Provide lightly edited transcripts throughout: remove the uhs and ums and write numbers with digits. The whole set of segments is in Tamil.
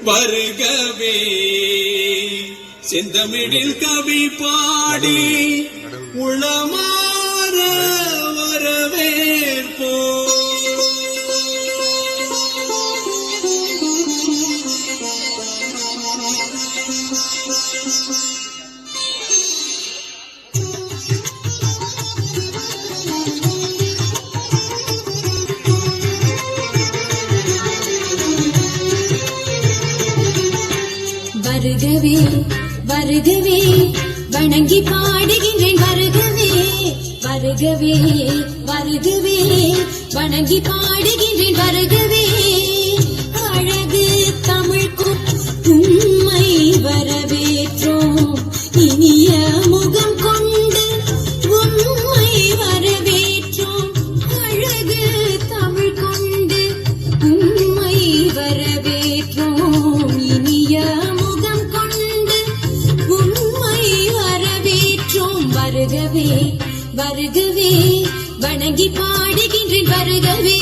வருகவே செந்தமிழில் கவி பாடி உளமாற வரவேற்போ. வருகவே வருகவே வணங்கி பாடுகின்றேன். வருகவே வருகவே வருகவே வணங்கி பாடுகின்றேன். வருகவே அழகு தமிழ் உண்மை வரவேற்றோம். இனிய முகம் கொண்டு உண்மை வரவேற்றோம். அழகு தமிழ் கொண்டு உண்மை வரவேற்றோம். இனிய முகம் கொண்டு உண்மை வரவேற்றோம். வருகவே வருகவே வணங்கி பாடுகின்றேன். வருகவே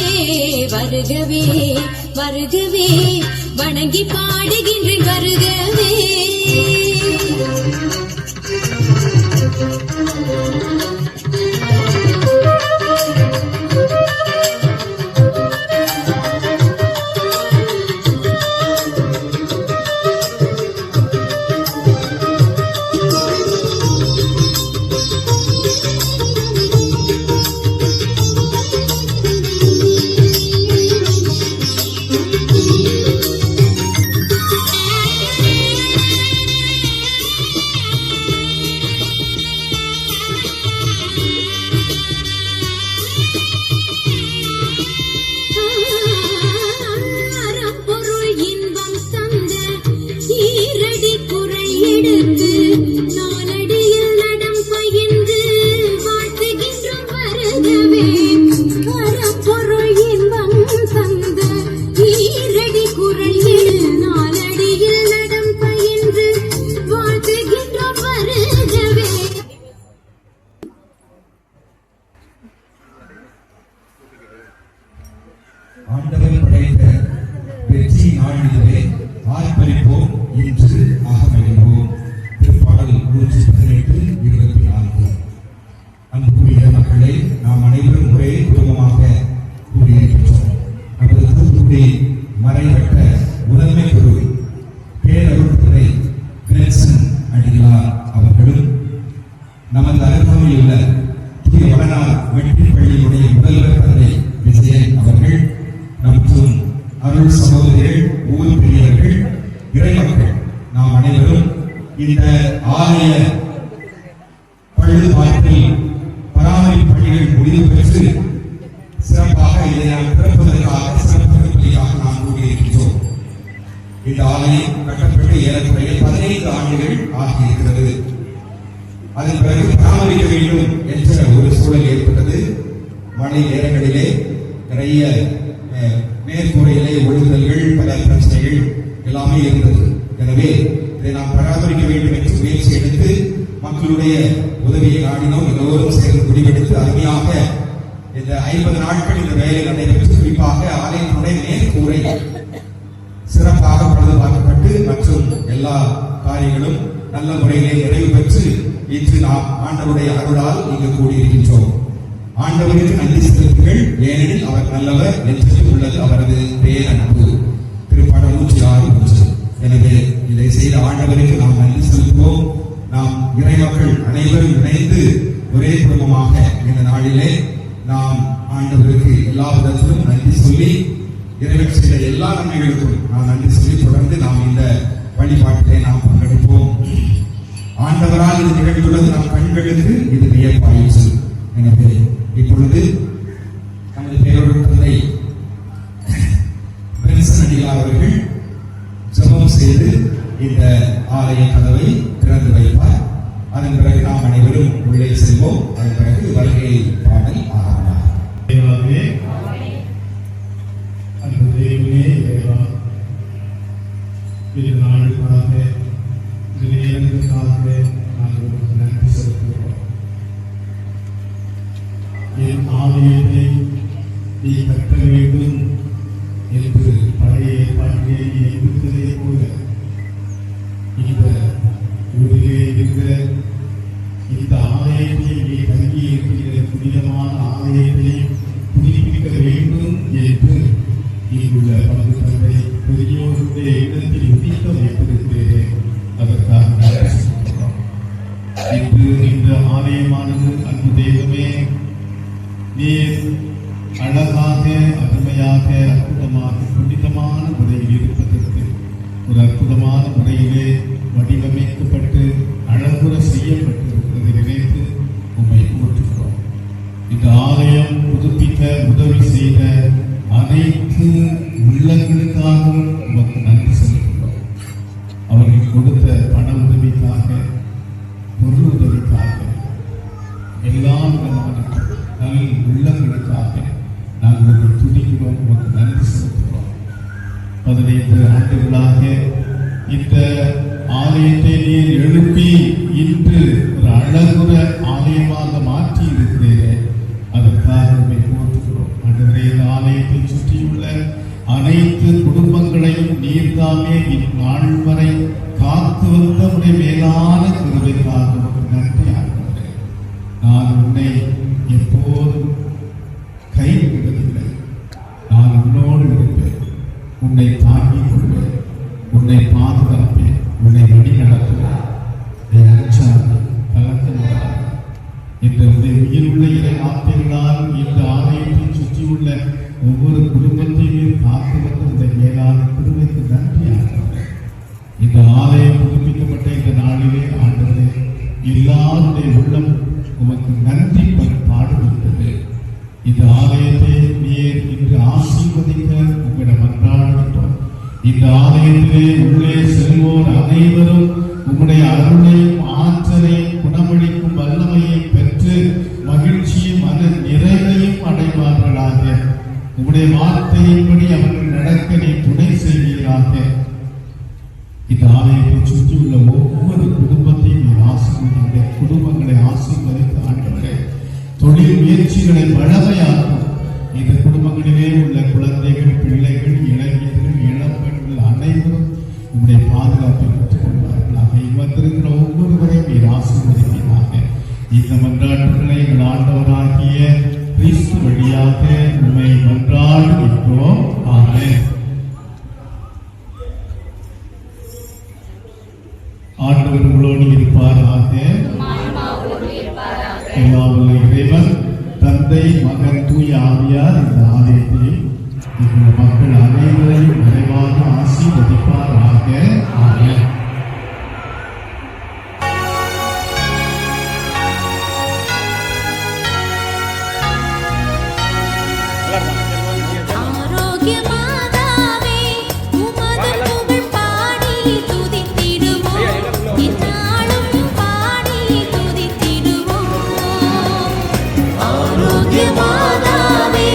வருகவே வருகவே வணங்கி பாடுகின்றேன். வருகவே ஆண்டவர் படைத்த வெற்றி நாளிலே ஆர்ப்பரிப்போம் என்று அகமகிழ்வோம். திருப்பாடல் 118:24. அன்புக்குரிய மக்களே, நாம் அனைவரும் ஒரே குடும்பமாக கூடியிருக்கின்றோம். நமது தூத்துக்குடி மறைவட்ட முதன்மை குரு பேரருட்துறை கிரேசன் அடிகளார் அவர்களும், நமது அருகாமையில் உள்ள தூய வடநாள் மெட்ரிக் பள்ளியுடைய முதல்வர் தந்தை விஜயன் அவர்கள் மற்றும் அருள் சகோதரிகள், ஊர் பெரியவர்கள், இறைமக்கள், நாம் அனைவரும் இந்த ஆலய பழுதுபார்ப்பில் பராமரிப்பு பணிகள் முடிவு பெற்று சிறப்பாக இதை நாம் திறப்பதற்காக சிறப்பாக நாம் கூடியிருக்கிறோம். இந்த ஆலயம் கட்டப்பட்டு ஏறக்குறைய 15 ஆண்டுகள் ஆகியிருக்கிறது. அதன் பிறகு பராமரிக்க வேண்டும் என்ற ஒரு சூழல் ஏற்பட்டது. மழை நேரங்களிலே நிறைய மேற்கூரையிலே ஒழுகுதல்கள், பல பிரச்சனைகள் எல்லாமே இருந்தது. எனவே இதை நாம் பராமரிக்க வேண்டும் என்று முயற்சி எடுத்து மக்களுடைய உதவியை நாடினோம். எல்லோரும் சேர்ந்து முடிவெடுத்து அருமையாக இந்த 50 நாட்கள் இந்த வேலை நடைபெற்று, குறிப்பாக ஆலயத்தினுடைய மேற்கூரை சிறப்பாக பழுதுபார்க்கப்பட்டு மற்றும் எல்லா காரியங்களும் நல்ல முறையிலே நிறைவு பெற்று இன்று நாம் ஆண்டவருடைய அருளால் இங்கு கூடியிருக்கின்றோம். ஆண்டவருக்கு நன்றி செலுத்துங்கள், ஏனெனில் அவர் நல்லவர் என்று உள்ளது அவரது பேரன்பு. திருப்பாடல் 106:1. எனவே இதை செய்த ஆண்டவருக்கு நாம் நன்றி செலுத்துவோம். நாம் இறைமக்கள் அனைவரும் இணைந்து ஒரே குடும்பமாக இந்த நாளிலே நாம் ஆண்டவருக்கு எல்லா விதத்திலும் நன்றி சொல்லி, இறைவன் செய்த எல்லா நன்மைகளுக்கும் நாம் நன்றி சொல்லி தொடர்ந்து நாம் இந்த வழிபாட்டிலே நாம் பங்கெடுப்போம். ஆண்டவரால் இது நிகழ்ந்துள்ளது நம் கண்களுக்கு இது வியப்பாயிற்று. எனவே இப்பொழுது நமது பேரொரு தந்தை கிரேசன் அடிகளார் அவர்கள் ஜெபம் செய்து இந்த ஆலய கதவை திறந்து வைப்பார். அதன் பிறகு நாம் அனைவரும் உள்ளே செல்வோம். அதன் பிறகு வருகை பாடல் ஆரம்பம். நாளுக்காக நேரங்களுக்காக நாங்கள் நன்றி செலுத்துகிறோம். என் ஆலயத்தை நீ கட்ட வேண்டும் என்று பழைய ஏற்பாட்டிலே நீ எதிர்த்ததை போல பெரியோருடைய இடத்தில் உதிக்க வைத்திருக்கிறீரே, அதற்காக நன்றி செலுத்துகிறோம். இன்று இந்த ஆலயமானது அன்பு தெய்வமே, நீர் அழகாக, அருமையாக, அற்புதமாக, புனிதமான முறையில் இருப்பதற்கு ஒரு அற்புதமான முறையிலே வடிவமைக்கப்பட்டு அழகுற செய்யப்பட்டிருப்பதை நினைத்து உம்மை போற்றுகிறோம். இந்த ஆலயம் புதுப்பிக்க உதவி செய்த அனைத்து உள்ளங்களுக்காகவும் உமக்கு நன்றி செலுத்துகிறோம். அவர்கள் கொடுத்த பண உதவிக்காக, பொருள் உதவிக்காக, எல்லா விதமான நல் உள்ளங்களுக்காக நாங்கள் உங்களை துதிக்கிறோம், உமக்கு நன்றி செலுத்துகிறோம். 15 ஆண்டுகளாக இந்த ஆலயத்தை நீர் எழுப்பி இன்று ஒரு அழகுற ஆலயமாக மாற்றி இருக்கிறீரே, அதற்காக உம்மை போற்றுகிறோம். ஆண்டவரே, இந்த ஆலயத்தை சுற்றியுள்ள அனைத்து குடும்பங்களையும் நீர்தாமே இந்நாள் வரை காத்து வந்த உடைய மேலான கிருபைக்காக உமக்கு நன்றி ஆண்டவரே. நான் உன்னை எப்போதும் கைவிடுவதில்லை. நான் உன்னோடு இருப்பேன், உன்னை தாங்கிக் கொள்வேன், உன்னை பாதுகாப்பேன், உன்னை வழி நடத்துவேன். அஞ்சாது, கலக்கமிடாது என்ற உயிருள்ள இறை வார்த்தைகளால் இந்த ஆலயத்தை சுற்றியுள்ள ஒவ்வொரு குடும்பத்தையும் காத்து வந்த இந்த மேலான குடும்பத்துக்கு நன்றி ஆண்டவரே. இந்த ஆலயம் புதுப்பிக்கப்பட்ட இந்த நாளிலே ஆண்டவரே, எல்லாருடைய உள்ளம் உமக்கு நன்றி பாடுகின்றது. இந்த ஆலயத்தை நீர் இன்று ஆசீர்வதிக்க உங்களிடம் மன்றாடுகின்றோம். இந்த ஆலயத்திலே உள்ளே செல்வோர் அனைவரும் உம்முடைய அருளையும் ஆற்றலையும் குணமளிக்கும் வல்லமையை பெற்று மகிழ்ச்சியும் மன நிறைவையும் அடைவார்களாக. உம்முடைய வார்த்தையின்படி அவர்கள் நடக்க நீ துணை செய்வீராக. இந்த ஆலயத்தை சுற்றியுள்ள ஒவ்வொரு குடும்பத்தையும் நீர் ஆசீர்வதிக்க, குடும்பங்களை ஆசீர்வதித்து ஆண்டவரே, தொழில் முயற்சிகளை வளமையாக்கும். இந்த குடும்பங்களிலே உள்ள குழந்தைகள், பிள்ளைகள், இளைஞர்கள், இளம்பெண்கள் அனைவரும் உங்களுடைய பாதுகாப்பை பெற்றுக் கொள்வார்களாக. வந்திருக்கிற ஒவ்வொருவரையும் நீர் ஆசீர்வதிப்பீராக. இந்த மன்றாட்டுகளை எங்கள் ஆண்டவராகிய கிறிஸ்து வழியாக உம்மை மன்றாடுகின்றோம். ஆமென். ஆண்டவர் உங்களோடு இருப்பாராக. எல்லாம் வல்ல இறைவன் தந்தை, மகன், தூய ஆவியார் இந்த ஆலயத்தையும் இந்த மக்கள் அனைவரையும் நிறைவாக ஆசீர்வதிப்பாராக. ஆமென். ஆரோக்கிய மாதாவே, உமது புகழ் பாடி துதித்திடுவோம், இந்நாளும் பாடி துதித்திடுவோம். ஆரோக்கிய மாதாவே,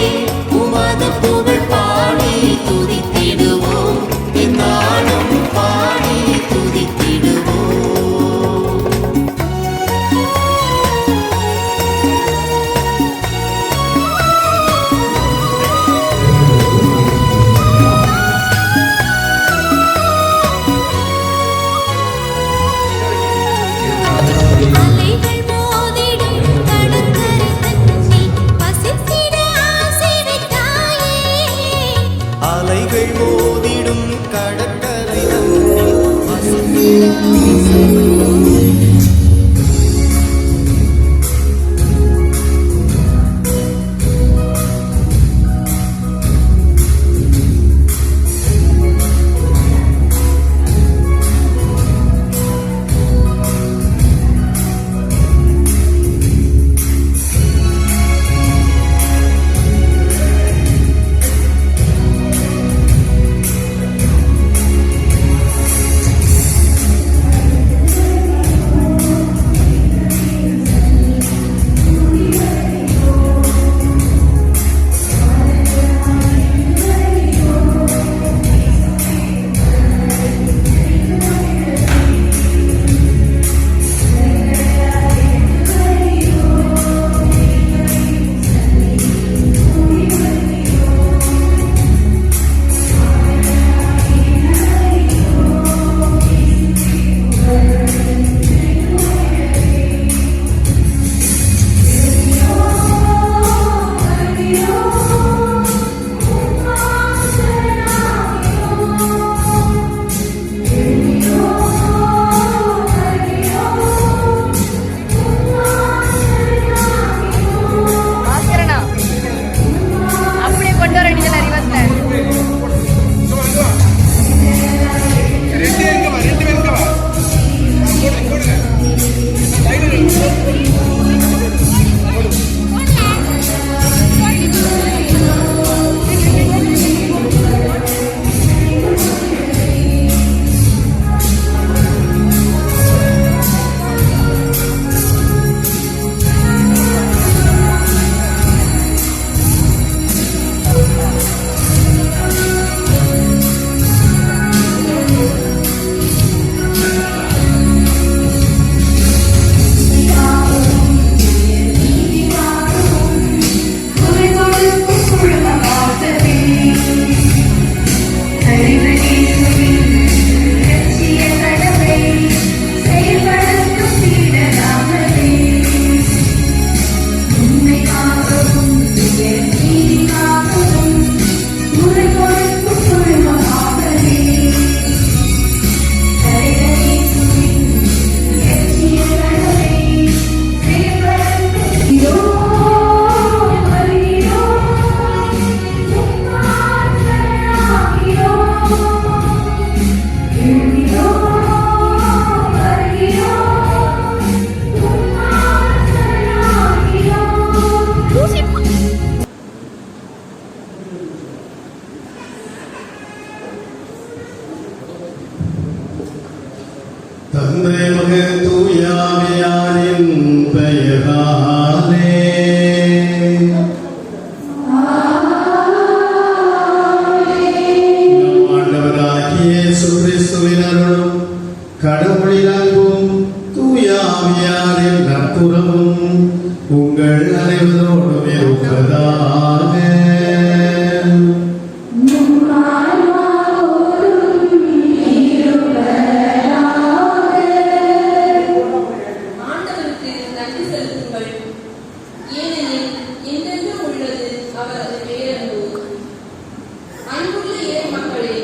உமது புகழ் பாடி துதித்திடுவோம், இந்நாளும் பாடி துதித்திடுவோம். அலைகள் மோதிடும் கடற்கரை தன்னில் வசித்திட ஆசீர்வதித்தாயே. அலைகள் மோதிடும் கடற்கரை தன்னில் வசித்திட ஆசீர்வதித்தாயே. தந்தை மகன் தூயாவியாரின் பெயராலே நம் ஆண்டவராகிய இயேசு கிறிஸ்துவின் அருளும் கடவுளின் அன்பும் தூயாவியாரின் நட்புறவும் உங்கள் அனைவரோடும் இருப்பதாக. ஆண்டவருக்கு நன்றி செலுத்துங்கள், ஏனெனில் என்றென்றும் உள்ளது அவரது பேரன்பு. அன்புள்ள இறை மக்களே,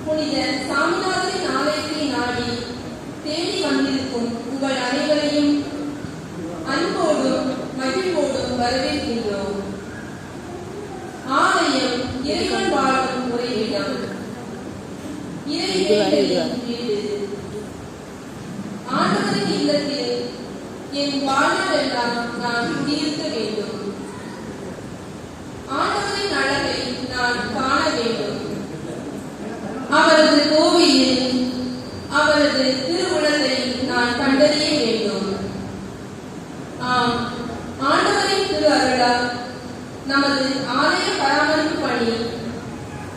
புனித சாமிநாதரின் ஆலயத்தை நாடி தேடி வந்திருக்கும் உங்கள் அனைவரையும் அன்போடும் மகிழ்வோடும் வரவேற்கின்றோம். ஆலயம் இறைவன் வாழும் உறைவிடம், இறைவேண்டலின் வீடு. ஆண்டவரின் இல்லத்தில் என் வாழ்நாளெல்லாம் நான் குடியிருக்க வேண்டும். ஆண்டவரின் அழகை நான் காண வேண்டும். அவரது கோவிலில் அவரது திருவுளத்தை நான் கண்டறிய வேண்டும். ஆம், ஆண்டவரின் திரு அருளால் நமது ஆலய பராமரிப்பு பணி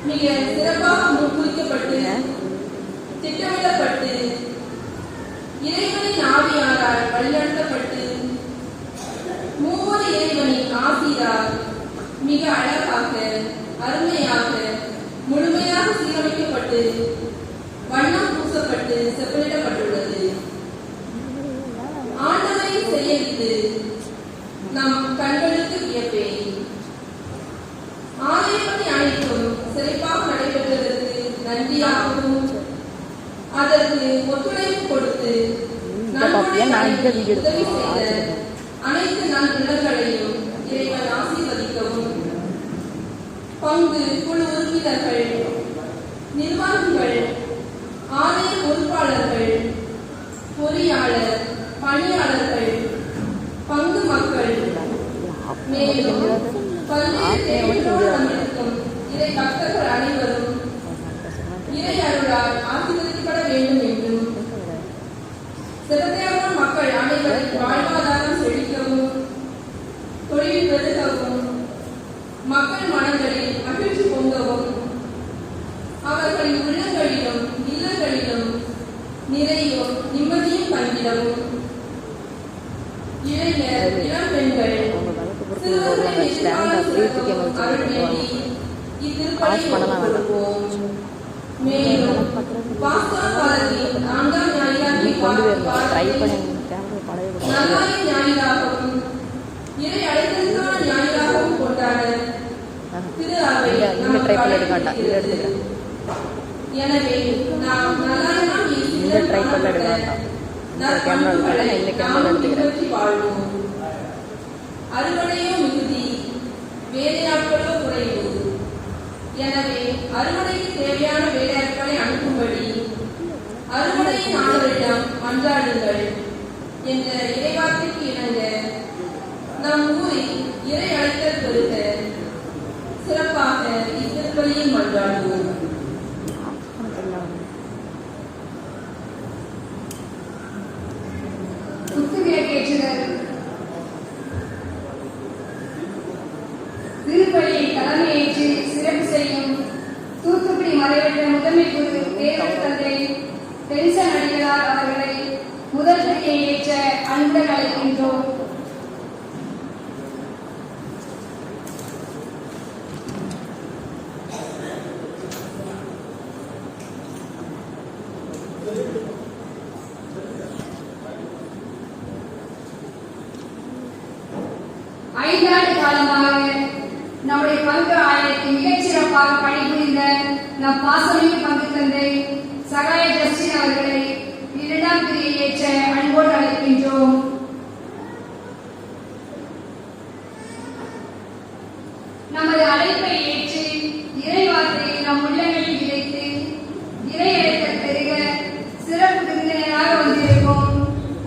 மிக சிறப்பாக முன்குறிக்கப்பட்டு திட்டமிடப்பட்டு இறைவனின் ஆவியாரால் வழிநடத்தப்பட்டு மூவர் இறைவனின் ஆசிரால் மிக அழகாக அருமையாக முழுமையாக சீரமைக்கப்பட்டு வண்ணம் பூசப்பட்டு செப்பனிடப்பட்டுள்ளது. ஆண்டவரின் செயலித்து நம் கண்களுக்கு வியப்பே. ஆலயப்பணி அனைத்தும் சிறப்பாக நடைபெற்றதற்கு நன்றியாகவும் அதற்கு ஒத்துழைப்பு கொடுத்து உதவி செய்த அனைத்து நல்லங்களையும் இறைவன் ஆசீர்வதிக்கவும். பங்கு குழு உறுப்பினர்கள், நிர்வாகிகள், ஆலய பொறுப்பாளர்கள், பொறியாளர், பணியாளர்கள், பங்கு மக்கள், மேலும் பல்வேறு தேவைகளோடு வந்திருக்கும் இறை பக்தர்கள் அனைவரும் இறை அருளால் ஆசீர்வதிக்கப்பட வேண்டும் என்றும் சிறந்த மக்கள் அனைவரின் வாழ்வாதாரம் செழிக்கவும் தொழில் பெருகவும் மக்கள் மனங்களில் மகிழ்ச்சி பொங்கவும் அவர்களின் உள்ளங்களிலும் இல்லங்களிலும் நிறைவும் நிம்மதியும் பங்கிடவும் இளைஞர், இளம் பெண்கள், சிறுவர்களின் எதிர்காலம் சிறக்கவும் அருள் வேண்டி இத்திருப்பலியை ஒப்புக்கொள்வோம். மேலும் பாஸ்கா காலத்தில் 4ஆம் ஞாயிறாகிய நல்லாய ஞாயிறாகவும் இறை அழைத்தலுக்கான ஞாயிறாகவும் கொண்டாட திரு அவை நமக்கு அழைக்கிறது. எனவே நாம் நல்லாயிரம் பின்பற்றி வாழ்வோம். அறுவடையோ மிகுதி, வேலையாட்களோ குறைவு. எனவே அறுவடைக்கு தேவையான வேலையாட்களை அனுப்பும்படி அறுவடையின் ஆண்டவரிடம் மன்றாடுங்கள் என்ற இறைவார்த்தைக்கு இணங்க நம் ஊரில் இறை அழைத்தல் பெருக சிறப்பாக இத்திருப்பலியில் மன்றாடுவோம். திருப்பலியை தலைமையேற்று சிறப்பு செய்யும் தூத்துக்குடி மறைவற்ற முதன்மை குரு பேரர் தந்தை பென்சன் அடிகளார் அவர்களை முதல் பலியை ஏற்ற அன்புடன் அழைக்கின்றோம். ஐந்தாண்டு காலமாக நம்முடைய பங்கு ஆலயத்தை மிகச்சிறப்பாக பணிபுரிந்த நம் பாசமிகு பங்கு தந்தை சகாய ஜஸ்டின் அவர்களை 2ஆம் பிரியை ஏற்ற அன்போடு அழைக்கின்றோம். நமது அழைப்பை ஏற்று இறைவார்த்தை நம் உள்ளங்களில் விதைத்து இறை அழைத்தல் பெருக சிறப்பு விருந்தினராக வந்திருக்கும்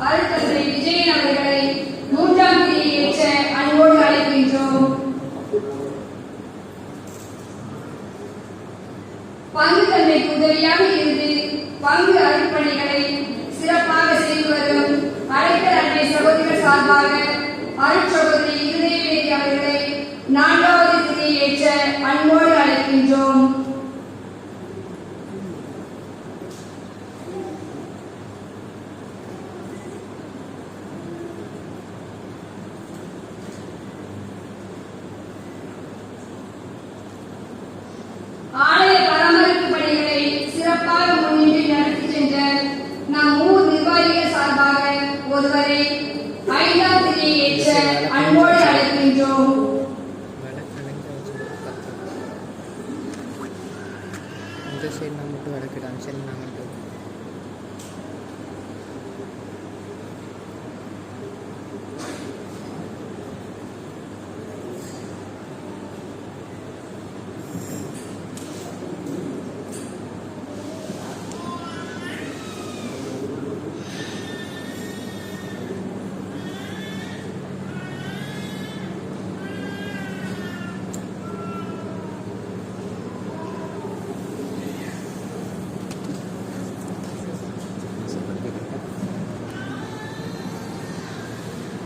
அருட்தந்தை விஜயன் அவர்களை 3ஆம் பிரியை ஏற்ற அன்போடு அழைக்கின்றோம். பங்கு தந்தைக்கு உதவியாக இருந்து பங்கு அருட்பணிகளை சகோதரிகள் சார்பாக அருட்சகோதரி இருதயவேதி அவர்களை 4வது திதியை ஏற்ற அன்போடு அழைக்கின்றோம். ஆலய பராமரிப்பு பணிகளை சிறப்பாக முன்னின்று நடத்தி சென்ற நம் ஊர் நிர்வாகிகள் சார்பாக ஒருவரை 5வது திதியை ஏற்ற அன்போடு அழைக்கின்றோம். இந்த சைடு நான் மட்டும் வடக்கிடாம சரி நான் மட்டும்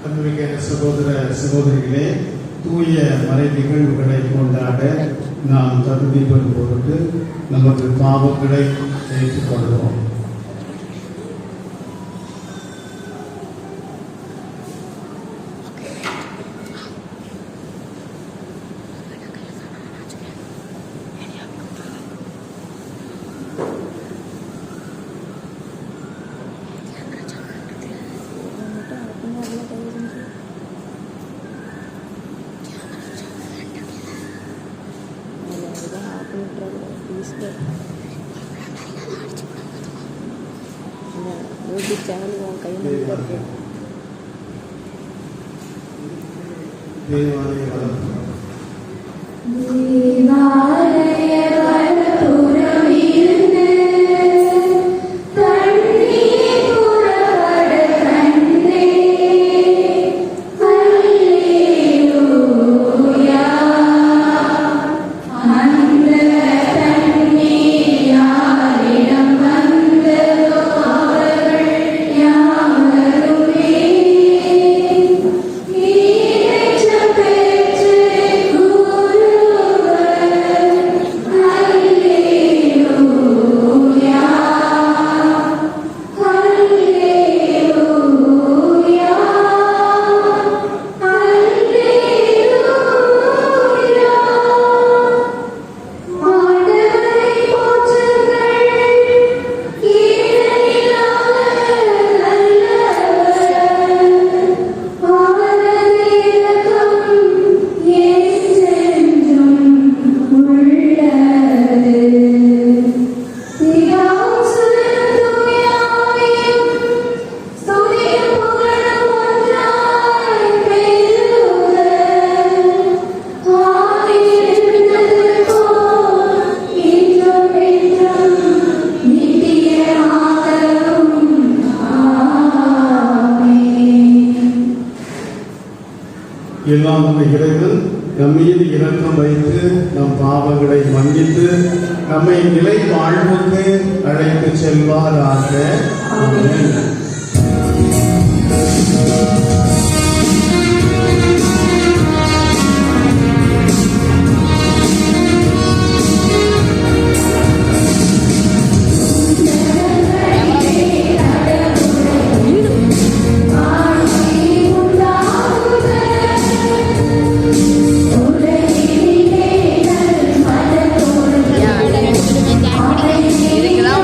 அன்புமிக்க சகோதர சகோதரிகளே, தூய மறை நிகழ்வுகளை கொண்டாட நாம் தகுதி பெறும் பொருட்டு நமது பாவங்களை ஏற்றுக்கொள்கிறோம். தேவாலய வளர்ப்பு எல்லாம் இறைவன் நம் மீது இரக்கம் வைத்து நம் பாவங்களை மன்னித்து நம்மை நிலை வாழ்வுக்கு அழைத்து செல்வாராக. ஆமென். இதுக்கெல்லாம்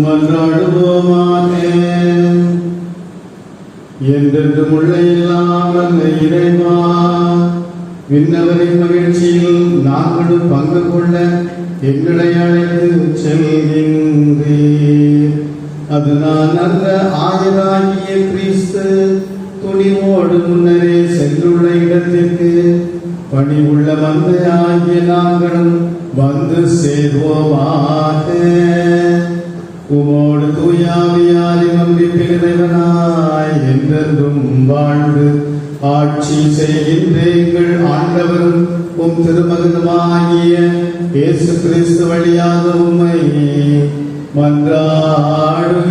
மன்றாடுவோமாக. என்றென்றும் உள்ள இல்லாமல் இறைவா, விண்ணவரின் மகிழ்ச்சியில் நாங்களும் பங்கு கொள்ள எங்களை அழைத்து செல்கின்றீர். அதனால் நல்ல ஆயராகிய கிறிஸ்து துணிவோடு முன்னரே சென்றுள்ள இடத்திற்கு பணிவுள்ள மந்தையாகிய நாங்களும் வந்து சேர்வோமாக. உமோடு தூயாவியாரி நம்பிக்கையாய் என்றென்றும் வாழ்ந்து ஆட்சி செய்கின்ற எங்கள் ஆண்டவரும் உம் திருமகனுமாகிய இயேசு கிறிஸ்து வழியாக உம்மை மன்றாடுகிறோம்.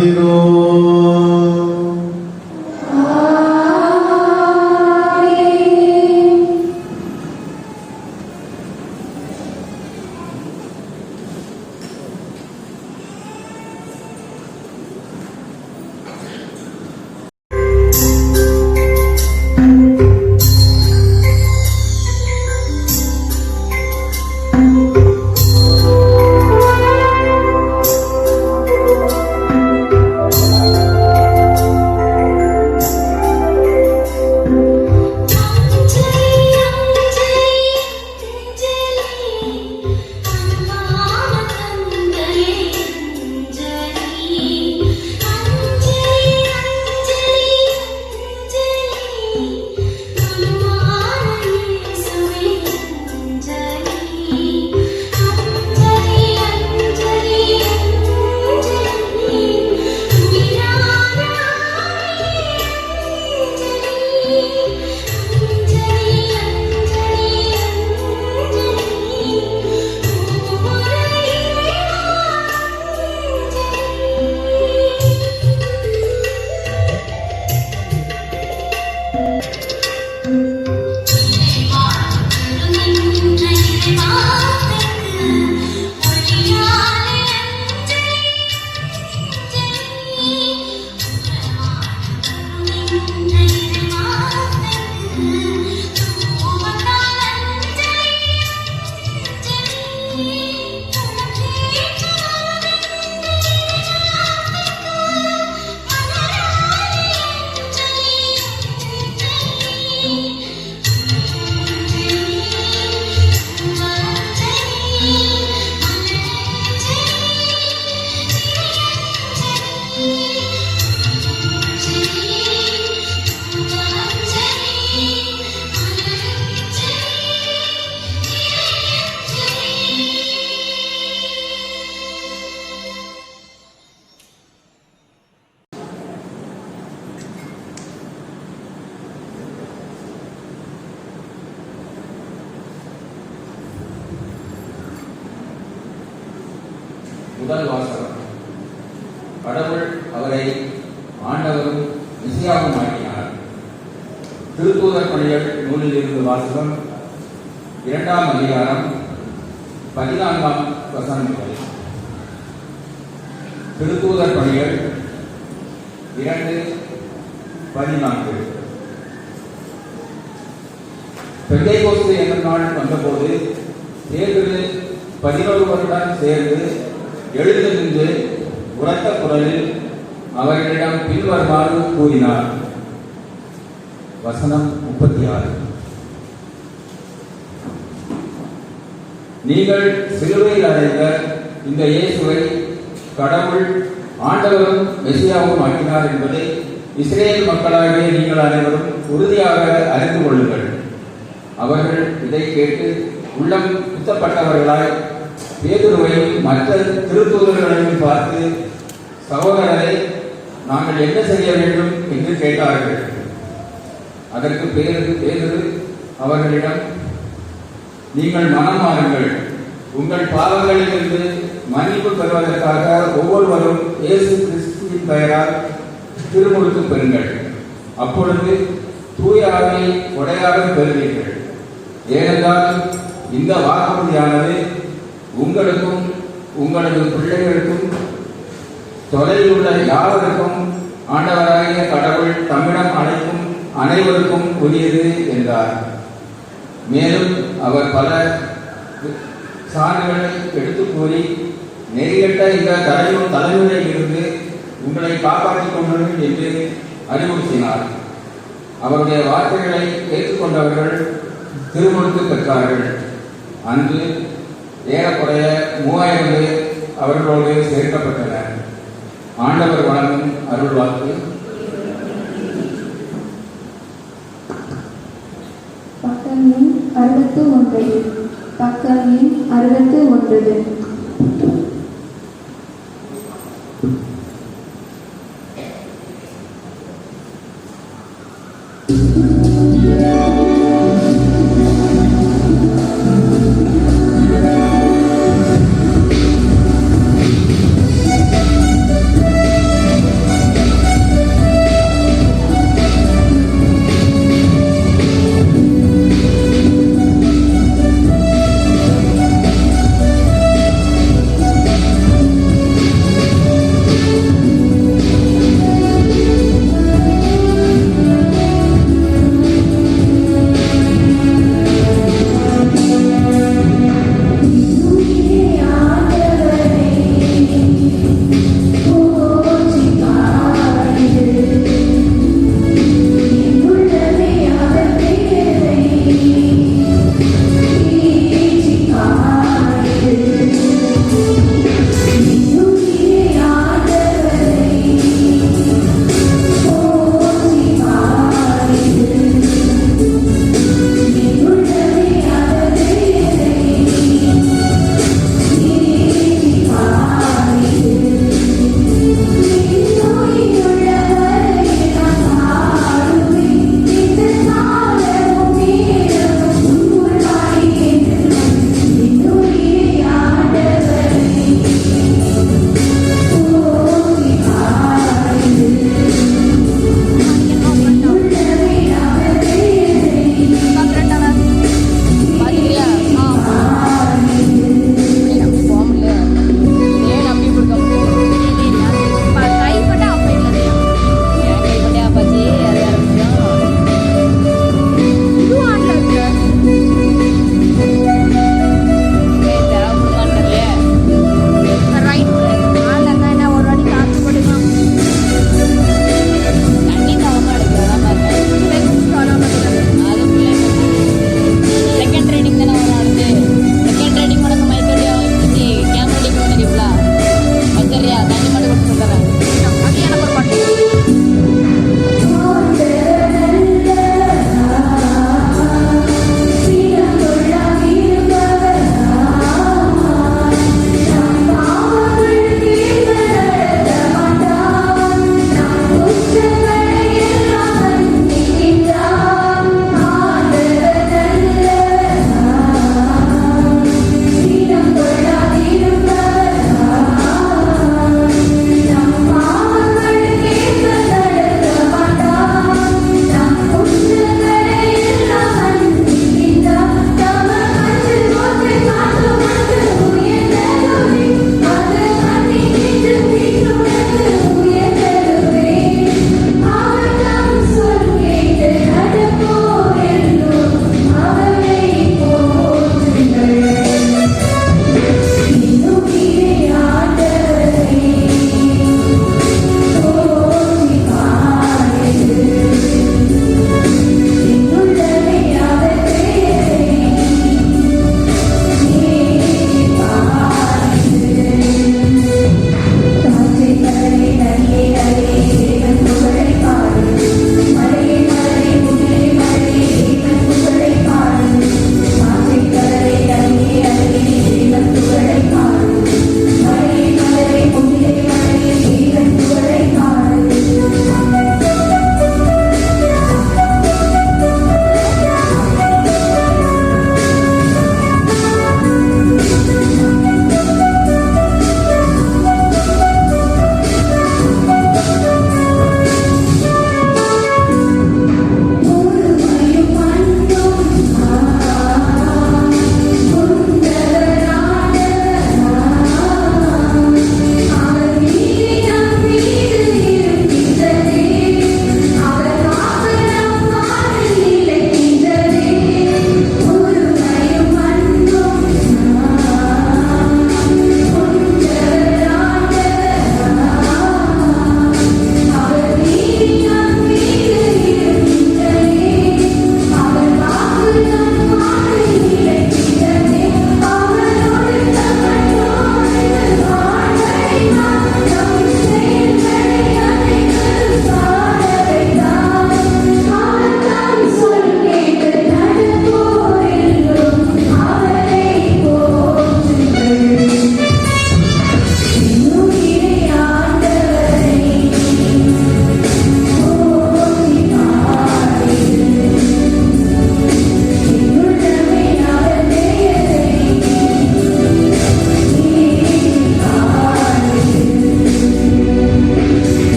முதல் வாசகம். கடவுள் அவரை ஆண்டவரும் மெசியாவும் ஆக்கினார். திருத்தூதர் பணிகள் நூலில் இருந்து வாசகம். 2ஆம் அதிகாரம் 14ஆம் வசனம் வரை. திருத்தூதர் பணிகள் 2:14. பெந்தைக்கோஸ்து என்ற நாள் வந்தபோது பேதுரு 11 சேர்ந்து எழுந்து நின்று உரத்த குரலில் அவர்களிடம் பின்வருமாறு கூறினார். வசனம் 36. நீங்கள் சிலுவையில் அடைந்த இந்த இயேசுவை கடவுள் ஆண்டவரும் மெசியாவும் ஆக்கினார் என்பதை இஸ்ரேல் மக்களாகிய நீங்கள் அனைவரும் உறுதியாக அறிந்து கொள்ளுங்கள். அவர்கள் இதை கேட்டு உள்ளம் குத்தப்பட்டவர்களாய் பேதுருவையும் மற்ற திருத்தூதர்களையும் பார்த்து, சகோதரரை, நாங்கள் என்ன செய்ய வேண்டும் என்று கேட்டார்கள். அதற்கு பேதுரு அவர்களிடம், நீங்கள் மனம் மாறுங்கள், உங்கள் பாவங்களிலிருந்து மன்னிப்பு பெறுவதற்காக ஒவ்வொருவரும் இயேசு கிறிஸ்துவின் பெயரால் திருமுழுக்கு பெறுங்கள். அப்பொழுது தூய ஆவியை கொடையாக பெறுவீர்கள். ஏனென்றால் இந்த வாக்குறுதியானது உங்களுக்கும் உங்களது பிள்ளைகளுக்கும் தொலைவில் உள்ள யாவருக்கும் ஆண்டவராகிய கடவுள் தம்மிடம் அழைக்கும் அனைவருக்கும் உரியது என்றார். மேலும் அவர் பல சான்றுகளை எடுத்து கூறி, நெறிகட்ட இந்த தலைமுறையில் இருந்து உங்களை காப்பாற்றிக் கொண்டனர் என்று அறிவுறுத்தினார். அவருடைய வார்த்தைகளை ஏற்றுக்கொண்டவர்கள் திருமுழுக்கு பெற்றார்கள். அன்று ஏறக்குறைய 3000 பேர் அவர்களோடு சேர்க்கப்பட்டனர். ஆண்டவர் வழங்கும் அருள்வாக்கு. பக்கம் எண் 61. பக்கம் எண் 69.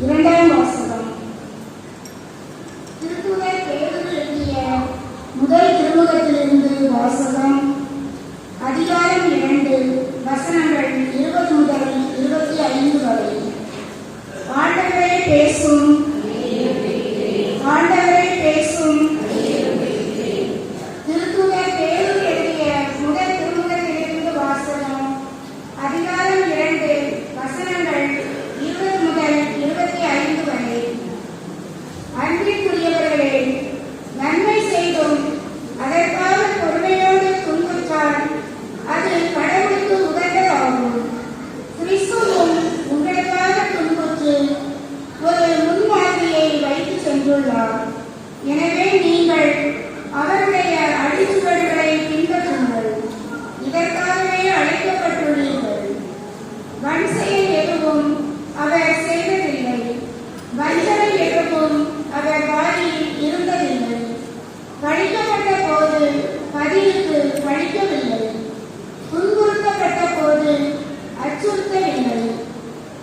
இரண்டாம் வாசகம். திருத்தூதர் பேதுரு எழுதிய முதல் திருமுகத்திலிருந்து வாசகம். அதிகாரம் 2, வசனங்கள் 20 முதல் 25 வரை. ஆண்டவரே பேசும், ஆண்டவரே பேசும். திருத்தூதர் பேதுரு எழுதிய முதல் திருமுகத்திலிருந்து வாசகம். அதிகாரம் 2, வசனங்கள் 20 முதல் 25 வரை. அன்பிற்குரியவர்களே, நன்மை செய்தும் அதற்காக பொறுமையோடு துன்புற்றால் அது கடவுளுக்கு உகந்ததாகும். கிறிஸ்துவும் உங்களுக்காக துன்புற்று ஒரு முன்மாதிரியை வைத்து சென்றுள்ளார். எனவே நீங்கள் அவருடைய அடிச்சுவடுகளை பின்பற்றுங்கள். இதற்காகவே அழைக்கப்பட்டுள்ளீர்கள். வன் செயல் எதுவும் அவர் செய்ததில்லை, வஞ்சனை எதுவும் அவர் வாயில் இருந்ததில்லை. பழிக்கப்பட்ட போது பதிலுக்கு பழிக்கவில்லை, துன்புறுத்தப்பட்ட போது அச்சுறுத்தவில்லை.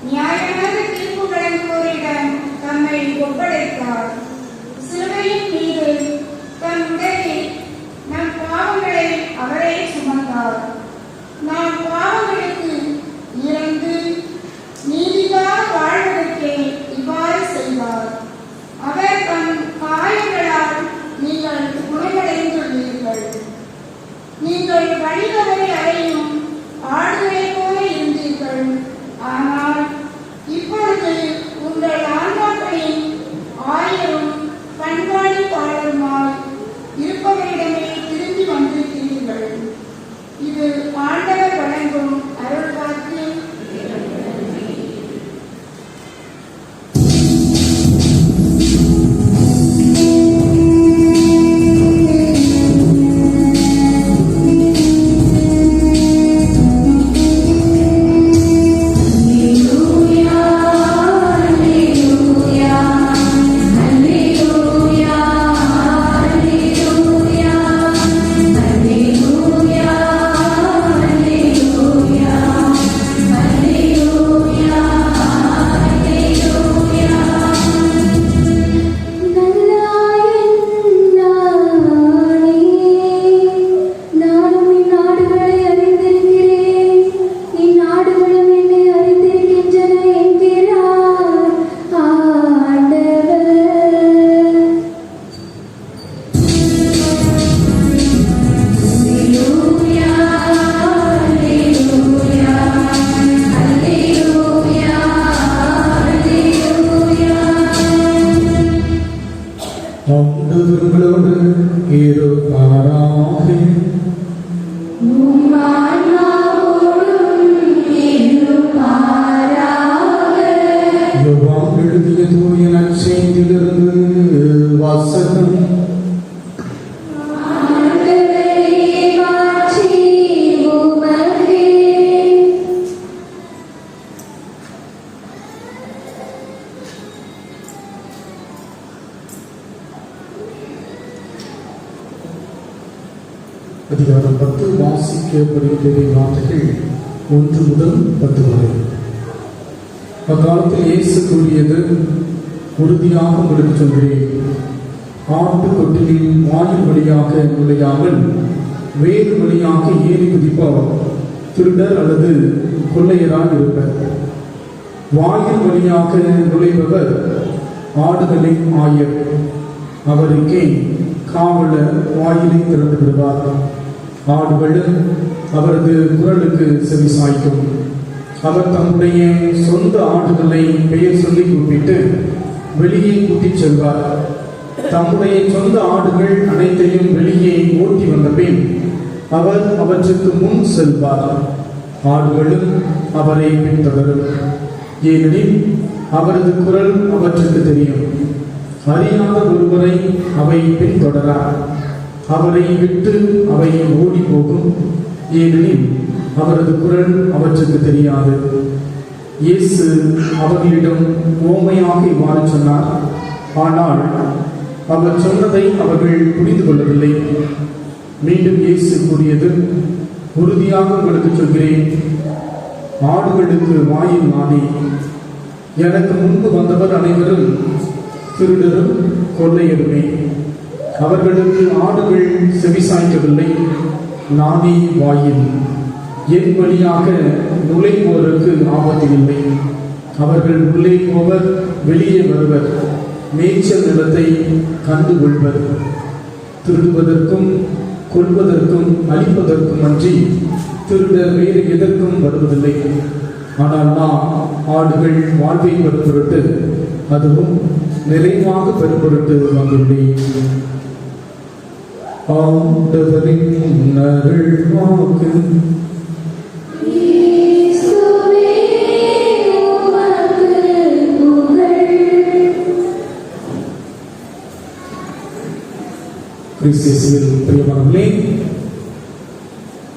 நியாயமான தீர்ப்பு வழங்குவோரிடம் தம்மை ஒப்படைத்தார். சிலுவையின் மீது தம் உடலில் நம் பாவங்களை அவரே சுமந்தார். நாம் பாவங்களுக்கு இறந்து நீதிக்காக வாழ்வதற்கே இவ்வாறு செய்வார். அவர் தம் காயங்களால் நீங்கள் குணமடைந்துள்ளீர்கள். நீங்கள் வழிதவறி அடையும் ஆடுகளைப் போல இருந்தீர்கள். ஆனால் இப்பொழுது உங்கள் ஆன்மாக்களின் ஆயரும் கண்காணிப்பாளருமாய் இருப்பவரிடமே திரும்பி வந்திருக்கிறீர்கள். இது ஆண்டவர் வழங்கும் அருள்வாக்கு. ஆண்டவர்களோடு இருப்பாராக. யோவான் எழுதிய தூய நற்செய்தியிலிருந்து வாசகம். அதிகாரம் 10 வாசிக்கப்படுகிற வார்த்தைகள் 1 முதல் 10 வரை. அக்காலத்தில் இயேசு கூறியது, உறுதியாக உங்களுக்கு சொல்கிறேன், ஆட்டுக்கொட்டிலின் வாயில் வழியாக நுழையாமல் வேறு வழியாக ஏறி குதிப்பவர் திருடர் அல்லது கொள்ளையராக இருப்பர். வாயில் வழியாக நுழைபவர் ஆடுகளின் ஆயர். அவருக்கே காவலர் வாயிலை திறந்து விடுவார். ஆடுகள் அவரது குரலுக்கு செவி சாய்க்கும். அவர் தம்முடைய சொந்த ஆடுகளை பெயர் சொல்லி கூப்பிட்டு வெளியே கூட்டிச் செல்வார். தம்முடைய சொந்த ஆடுகள் அனைத்தையும் வெளியே ஓட்டி வந்த பின் அவர் அவற்றுக்கு முன் செல்வார். ஆடுகளும் அவரை பின்தொடரும், ஏனெனில் அவரது குரல் அவற்றுக்கு தெரியும். அறியாத ஒருவரை அவை பின்தொடரார். அவரை விட்டு அவை ஓடி போகும், ஏனெனில் அவரது குரல் அவற்றுக்கு தெரியாது. இயேசு அவர்களிடம் உவமையாக இவ்வாறு சொன்னார். ஆனால் அவர் சொன்னதை அவர்கள் புரிந்து கொள்ளவில்லை. மீண்டும் இயேசு கூறியது, உறுதியாக உங்களுக்கு சொல்கிறேன், ஆடுகளுக்கு வாயில் நானே. எனக்கு முன்பு வந்தவர் அனைவரும் திருடரும் கொள்ளையருமே. அவர்களுக்கு ஆடுகள் செவிசாய்க்கவில்லை. நானே வாயில். என் வழியாக நுழைவோருக்கு ஆபத்து இல்லை. அவர்கள் உள்ளே போவர், வெளியே வருவர், மேய்ச்சல் நிலத்தை கண்டு கொள்வர். திருடுவதற்கும் கொள்வதற்கும் அழிப்பதற்கும் அன்றி திருடர் வேறு எதற்கும் வருவதில்லை. ஆனால் நான் ஆடுகள் வாழ்வை பெறும் பொருட்டு, அதுவும் நிறைவாக பெறும் பொருட்டு வந்துள்ளேன். ஆண்டவரின் அருள்வாக்கு. கிறிஸ்துவில் பிரியமானவர்களே,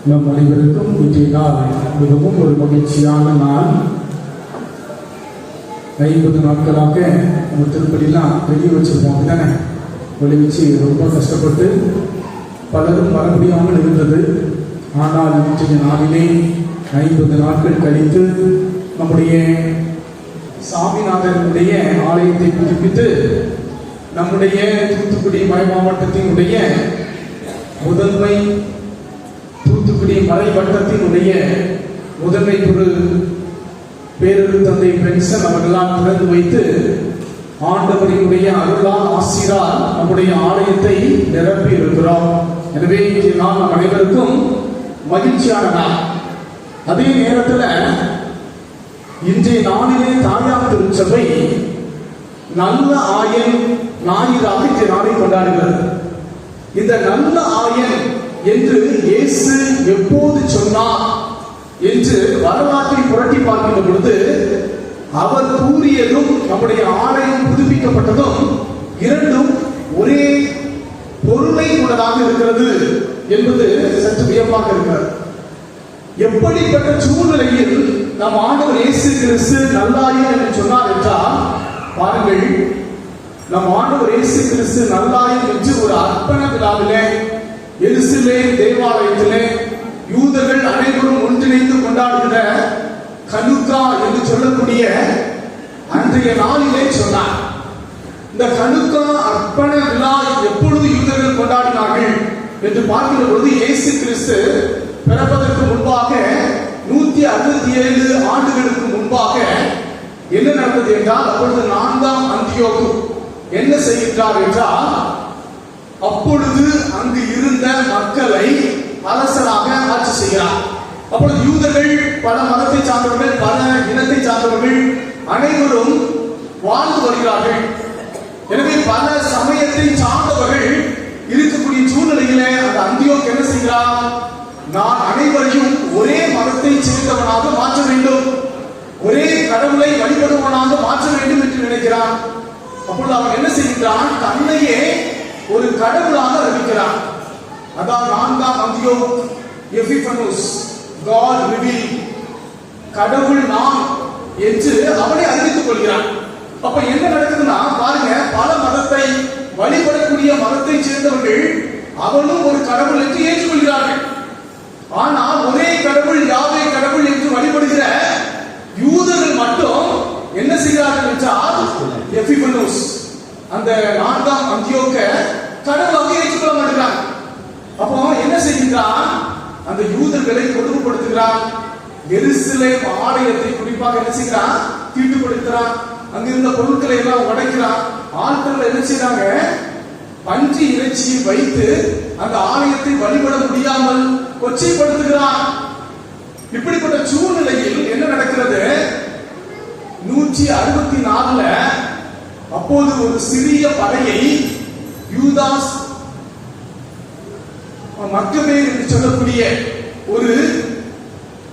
நம் அனைவருக்கும் இன்றைய நாள் மிகவும் ஒரு மகிழ்ச்சியான நாள். 50 நாட்களாக நம்ம திருப்பதிலாம் வெளியே வச்சிருப்பாங்க தானே. வெளியே வச்சு ரொம்ப கஷ்டப்பட்டு பலரும் வர முடியாமல் இருந்தது. ஆனால் இன்றைய நாளிலே 50 நாட்கள் கழித்து நம்முடைய சாமிநாதனுடைய ஆலயத்தை புதுப்பித்து நம்முடைய தூத்துக்குடி மறை மாவட்டத்தினுடைய முதன்மை தூத்துக்குடி மறை வட்டத்தினுடைய முதன்மை குரு பேரரு தந்தை பென்சன் அவர்களால் திறந்து வைத்து ஆண்டவரினுடைய அருளால் ஆசிரால் நம்முடைய ஆலயத்தை நிரப்பி இருக்கிறோம். எனவே இன்றைய நாள் நம் அனைவருக்கும் மகிழ்ச்சியான நாள். அதே நேரத்தில் இன்றைய நாளிலே தாயார் திருச்சபை நல்ல ஆயன் ஞாயிறாக இன்றைய நாளை கொண்டாடுகிறது. இந்த நல்ல ஆயன் என்று இயேசு எப்போது சொன்னார் என்று வரலாற்றை புரட்டி பார்க்கின்ற பொழுது, அவர் கூறியதும் நம்முடைய ஆலயம் புதுப்பிக்கப்பட்டதும் இரண்டும் ஒரே பொருளை உள்ளதாக இருக்கிறது என்பது சற்று வியப்பாக இருக்கிறது. எப்படிப்பட்ட சூழ்நிலையில் நம் ஆண்டவர் இயேசு கிறிஸ்து நல்லாயன் என்று சொன்னார் என்றால், பாருங்கள், நம் ஆண்டவர் இயேசு கிறிஸ்து நல்லாயன் என்று ஒரு அர்ப்பண விழாவிலே எருசலேம் தேவாலயத்திலே யூதர்கள் அனைவரும் ஒன்றிணைந்து கொண்டாடுகிற கனுக்கா என்று சொல்லக்கூடிய அன்றைய நாளிலே சொன்னார். இந்த கனுக்கா அர்ப்பண விழா எப்பொழுது யூதர்கள் கொண்டாடினார்கள் என்று பார்க்கிற பொழுது, இயேசு கிறிஸ்து பிறப்பதற்கு முன்பாக 167 ஆண்டுகளுக்கு முன்பாக என்ன நடந்தது என்றால், அப்பொழுது 4ஆம் அந்தியோக்கு என்ன செய்கிறார் என்றால், அப்பொழுது அங்கு இருந்த மக்களை அரசராக ஆட்சி செய்கிறார். அப்பொழுது யூதர்கள் பல மதத்தை சார்ந்தவர்கள், பல இனத்தை சார்ந்தவர்கள் அனைவரும் வாழ்ந்து வருகிறார்கள். எனவே பல சமயத்தை சார்ந்தவர்கள் இருக்கக்கூடிய சூழ்நிலையிலே அந்த அந்தியோக்கு என்ன செய்கிறார், நான் அனைவரையும் ஒரே மதத்தை சேர்ந்தவனாக மாற்ற வேண்டும், ஒரே கடவுளை வழிபடுவனாக மாற்ற வேண்டும் என்று நினைக்கிறான். அப்பொழுது அவன் என்ன செய்கிறான், தன்னையே ஒரு கடவுளாக அறிவிக்கிறான். அதான் 4ஆம் அந்தியோக் எபிஃபனஸ், God revealed, கடவுள் நான் என்று அவனை அறிவித்துக் கொள்கிறான். அப்ப என்ன நடக்குதுன்னா, பாருங்க, பல மதத்தை வழிபடக்கூடிய மதத்தை சேர்ந்தவர்கள் அவனும் ஒரு கடவுள் என்று ஏற்றுக்கொள்கிறார்கள். ஆனால் ஒரே கடவுள், யாவே கடவுள் என்று வழிபடுகிற யூதர்கள் மட்டும் என்ன செய்கிறார்கள் என்றால், எபிஃபனஸ் அந்த 4ஆம் அந்தியோக்க கடவுளாக ஏற்றுக்கொள்ள மாட்டாங்க. அப்போ என்ன செய்கிறான், அந்த யூதர்களை கொடுமைப்படுத்துகிறான். எருசலேம் ஆலயத்தை குறிப்பாக என்ன செய்கிறான், தீட்டுப்படுத்துகிறான். அங்கிருந்த பொருட்களை எல்லாம் உடைக்கிறான். ஆட்கள் என்ன செய்யறாங்க, பன்றி இறைச்சியை வைத்து அந்த ஆலயத்தை வழிபட முடியாமல் கொச்சைப்படுத்துகிறான். இப்படிப்பட்ட சூழ்நிலையில் என்ன நடக்கிறது, 164 அப்போது ஒரு சிறிய படையை யூதாஸ் மக்கபேர் என்று சொல்லக்கூடிய ஒரு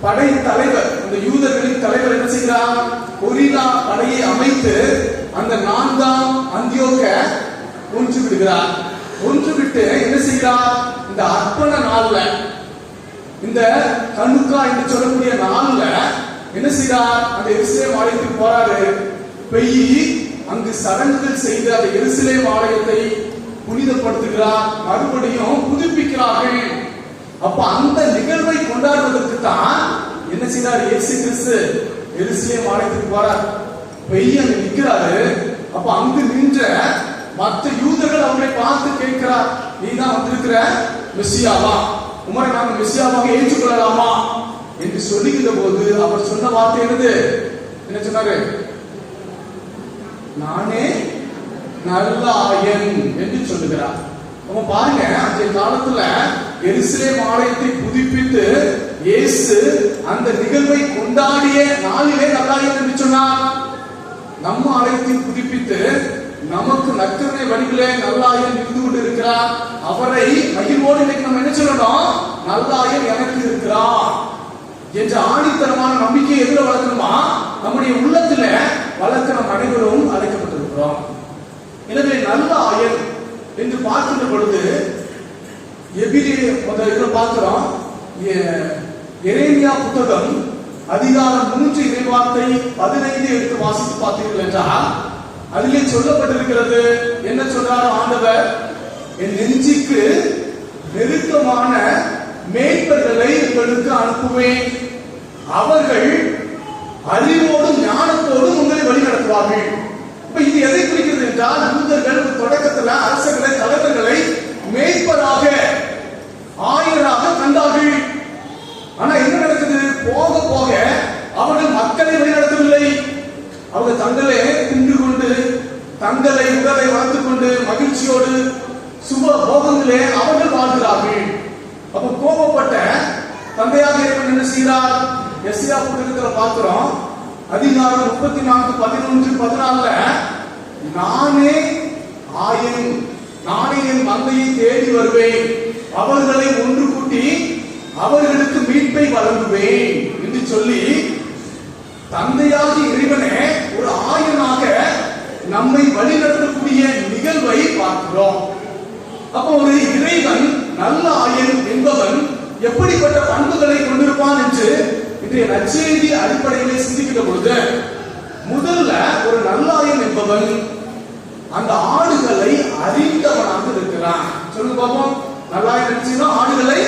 படை தலைவர், அந்த யூதர்களின் தலைவர் என்ன செய்கிறார், கொரில்லா படையை அமைத்து அந்த 4ஆம் அந்தியோக்க ஒன்று விடுகிறார். ஒன்று விட்டு என்ன செய்கிறார், இந்த அர்ப்பண நாள்ல, இந்த கனுக்கா என்று சொல்லக்கூடிய நாள்ல என்ன செய்கிறார், அந்த எருசலேம் ஆலயத்துக்கு போறாரு. பெய்யி அங்கு சடங்குகள் செய்து அந்த எருசலேம் ஆலயத்தை புனிதப்படுத்துகிறார், மறுபடியும் புதுப்பிக்கிறார்கள். அப்ப அந்த நிகழ்வை கொண்டாடுவதற்கு தான் என்ன செய்தார், இயேசு கிறிஸ்து எருசலேம் ஆலயத்துக்கு போறார். பெய்ய அங்க நிக்கிறாரு. அப்ப அங்கு நின்ற மற்ற யூதர்கள் அவரை பார்த்து கேட்கிறார், நீதான் வந்திருக்கிற மெஸ்ஸியாவா? உமரை நாங்கள் மெஸ்ஸியாவாக ஏற்றுக்கொள்ளலாமா என்று சொல்லுகிற போது அவர் சொன்ன வார்த்தை என்னது? என்ன சொன்னாரு? நானே நல்ல ஆயன் என்று சொல்லுகிறார். நம்ம பாருங்க, அன்றைய காலத்துல எருசலேம் ஆலயத்தை புதுப்பித்து இயேசு அந்த நிகழ்வை கொண்டாடிய நாளிலே நல்லாயன் என்று சொன்னார். நம்ம ஆலயத்தை புதுப்பித்து நமக்கு நற்கருணை வடிவிலே நல்லாயன் இருந்து கொண்டு இருக்கிறார். அவரை மகிழ்வோடு இன்னைக்கு நம்ம என்ன சொல்லணும்? நல்லாயன் எனக்கு இருக்கிறார் என்ற ஆணித்தரமான நம்பிக்கை எதுல வளர்க்கணுமா? நம்முடைய உள்ளத்துல வளர்க்க நம் அனைவரும் அழைக்கப்பட்டிருக்கிறோம். எனவே நல்ல ஆயன் என்று பார்க்கின்ற பொழுது எபிரேயர் பார்க்கிறோம். எரேமியா புத்தகம் அதிகாரம் 3 இறைவார்த்தை 15 எடுத்து வாசித்து பார்த்தீர்கள் என்றால் அதிலே சொல்லப்பட்டிருக்கிறது. என்ன சொல்றாரு ஆண்டவர்? என் நெஞ்சுக்கு நெருக்கமான மேய்ப்பர்களை உங்களுக்கு அனுப்புவேன். அவர்கள் அறிவோடும் ஞானத்தோடும் உங்களை வழிநடத்துவார்கள். இப்ப இது எதை குறிக்கிறது என்றால், யூதர்கள் தொடக்கத்துல அரசர்களை, தலைவர்களை மேய்ப்பராக, ஆயராக கண்டார்கள். ஆனா என்ன நடக்குது? போக போக அவர்கள் மக்களை வழிநடத்தவில்லை. அவர்கள் தங்களை தின்று கொண்டு, தங்களை உடலை வளர்த்துக் கொண்டு மகிழ்ச்சியோடு சுப போகங்களே அவர்கள் வாழ்கிறார்கள். அப்ப கோபப்பட்ட தந்தையாக இறைவன் என்ன செய்கிறார்? எஸ்ஐயா புத்தகத்துல பார்க்கிறோம், அதிகாரம் 34:11-14 நானே ஆயன், நானே என் மந்தையை தேடி வருவேன், அவர்களை ஒன்று கூட்டி அவர்களுக்கு மீட்பை வழங்குவேன் என்று சொல்லி தந்தையாகி இறைவனே ஒரு ஆயனாக நம்மை வழிநடத்தக்கூடிய நிகழ்வை பார்க்கிறோம். அப்போ ஒரு இறைவன் நல்ல ஆயன் என்பவன் எப்படிப்பட்ட பண்புகளை கொண்டிருப்பான் என்று இன்றைய நற்செய்தி அடிப்படையிலே சிந்திக்கிற பொழுது, முதல்ல ஒரு நல்ல ஆயன் என்பவன் அந்த ஆடுகளை அறிந்தவனாக இருக்கிறான். சொல்லுங்க பாப்போம், நல்ல ஆயன் ஆடுகளை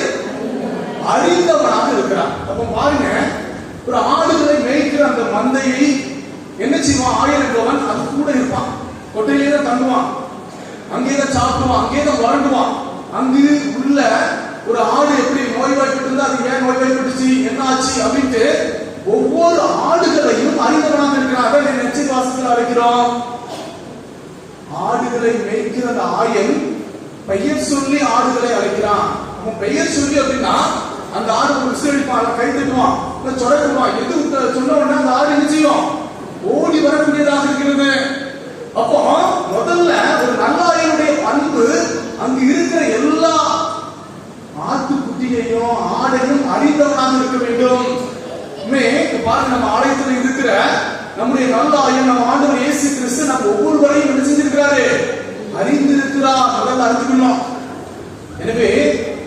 அறிந்தவனாக இருக்கிறான். அப்ப பாருங்க, ஒரு ஆடுகளை மேய்க்கிற அந்த மந்தையை என்ன செய்வான்? ஆயன் என்பவன் அது கூட இருப்பான். கொட்டையிலே தான் தங்குவான், அங்கேதான் சாப்பிடுவான், அங்கேதான் வறண்டுவான். அங்கு உள்ள ஒரு ஆடு எப்படி நோய்வாய்ப்பட்டு இருந்தா அது ஏன் நோய்வாய்ப்பட்டுச்சு, என்ன ஆச்சு அப்படின்ட்டு ஒவ்வொரு ஆடுகளையும் அறிந்தவனாக இருக்கிறான். அதை நெச்சை வாசத்தில் அழைக்கிறோம். ஆடுகளை மேய்க்கிற அந்த ஆயன் பெயர் சொல்லி ஆடுகளை அழைக்கிறான். அவன் பெயர் சொல்லி அப்படின்னா அந்த ஆடு ஒரு விசிலடிப்பான், கை தட்டுவான், சொடக்குவான். எது சொன்ன உடனே அந்த ஆடு என்ன செய்யும்? ஓடி வரக்கூடியதாக இருக்கிறது. அப்போ முதல்ல ஒரு நல்லாயனுடைய பண்பு அங்கு இருக்கிற எல்லா ஆட்டுக்குட்டியையும் ஆடையும் அறிந்தவனாக இருக்க வேண்டும். பாருங்க, நம்ம ஆலயத்தில் இருக்கிற நம்முடைய நல்ல ஆயன் நம்ம ஆண்டவர் இயேசு கிறிஸ்து நம்ம ஒவ்வொருவரையும் என்ன செஞ்சிருக்கிறாரு? அறிந்திருக்கிறார். முதல்ல அறிஞ்சுக்கணும். எனவே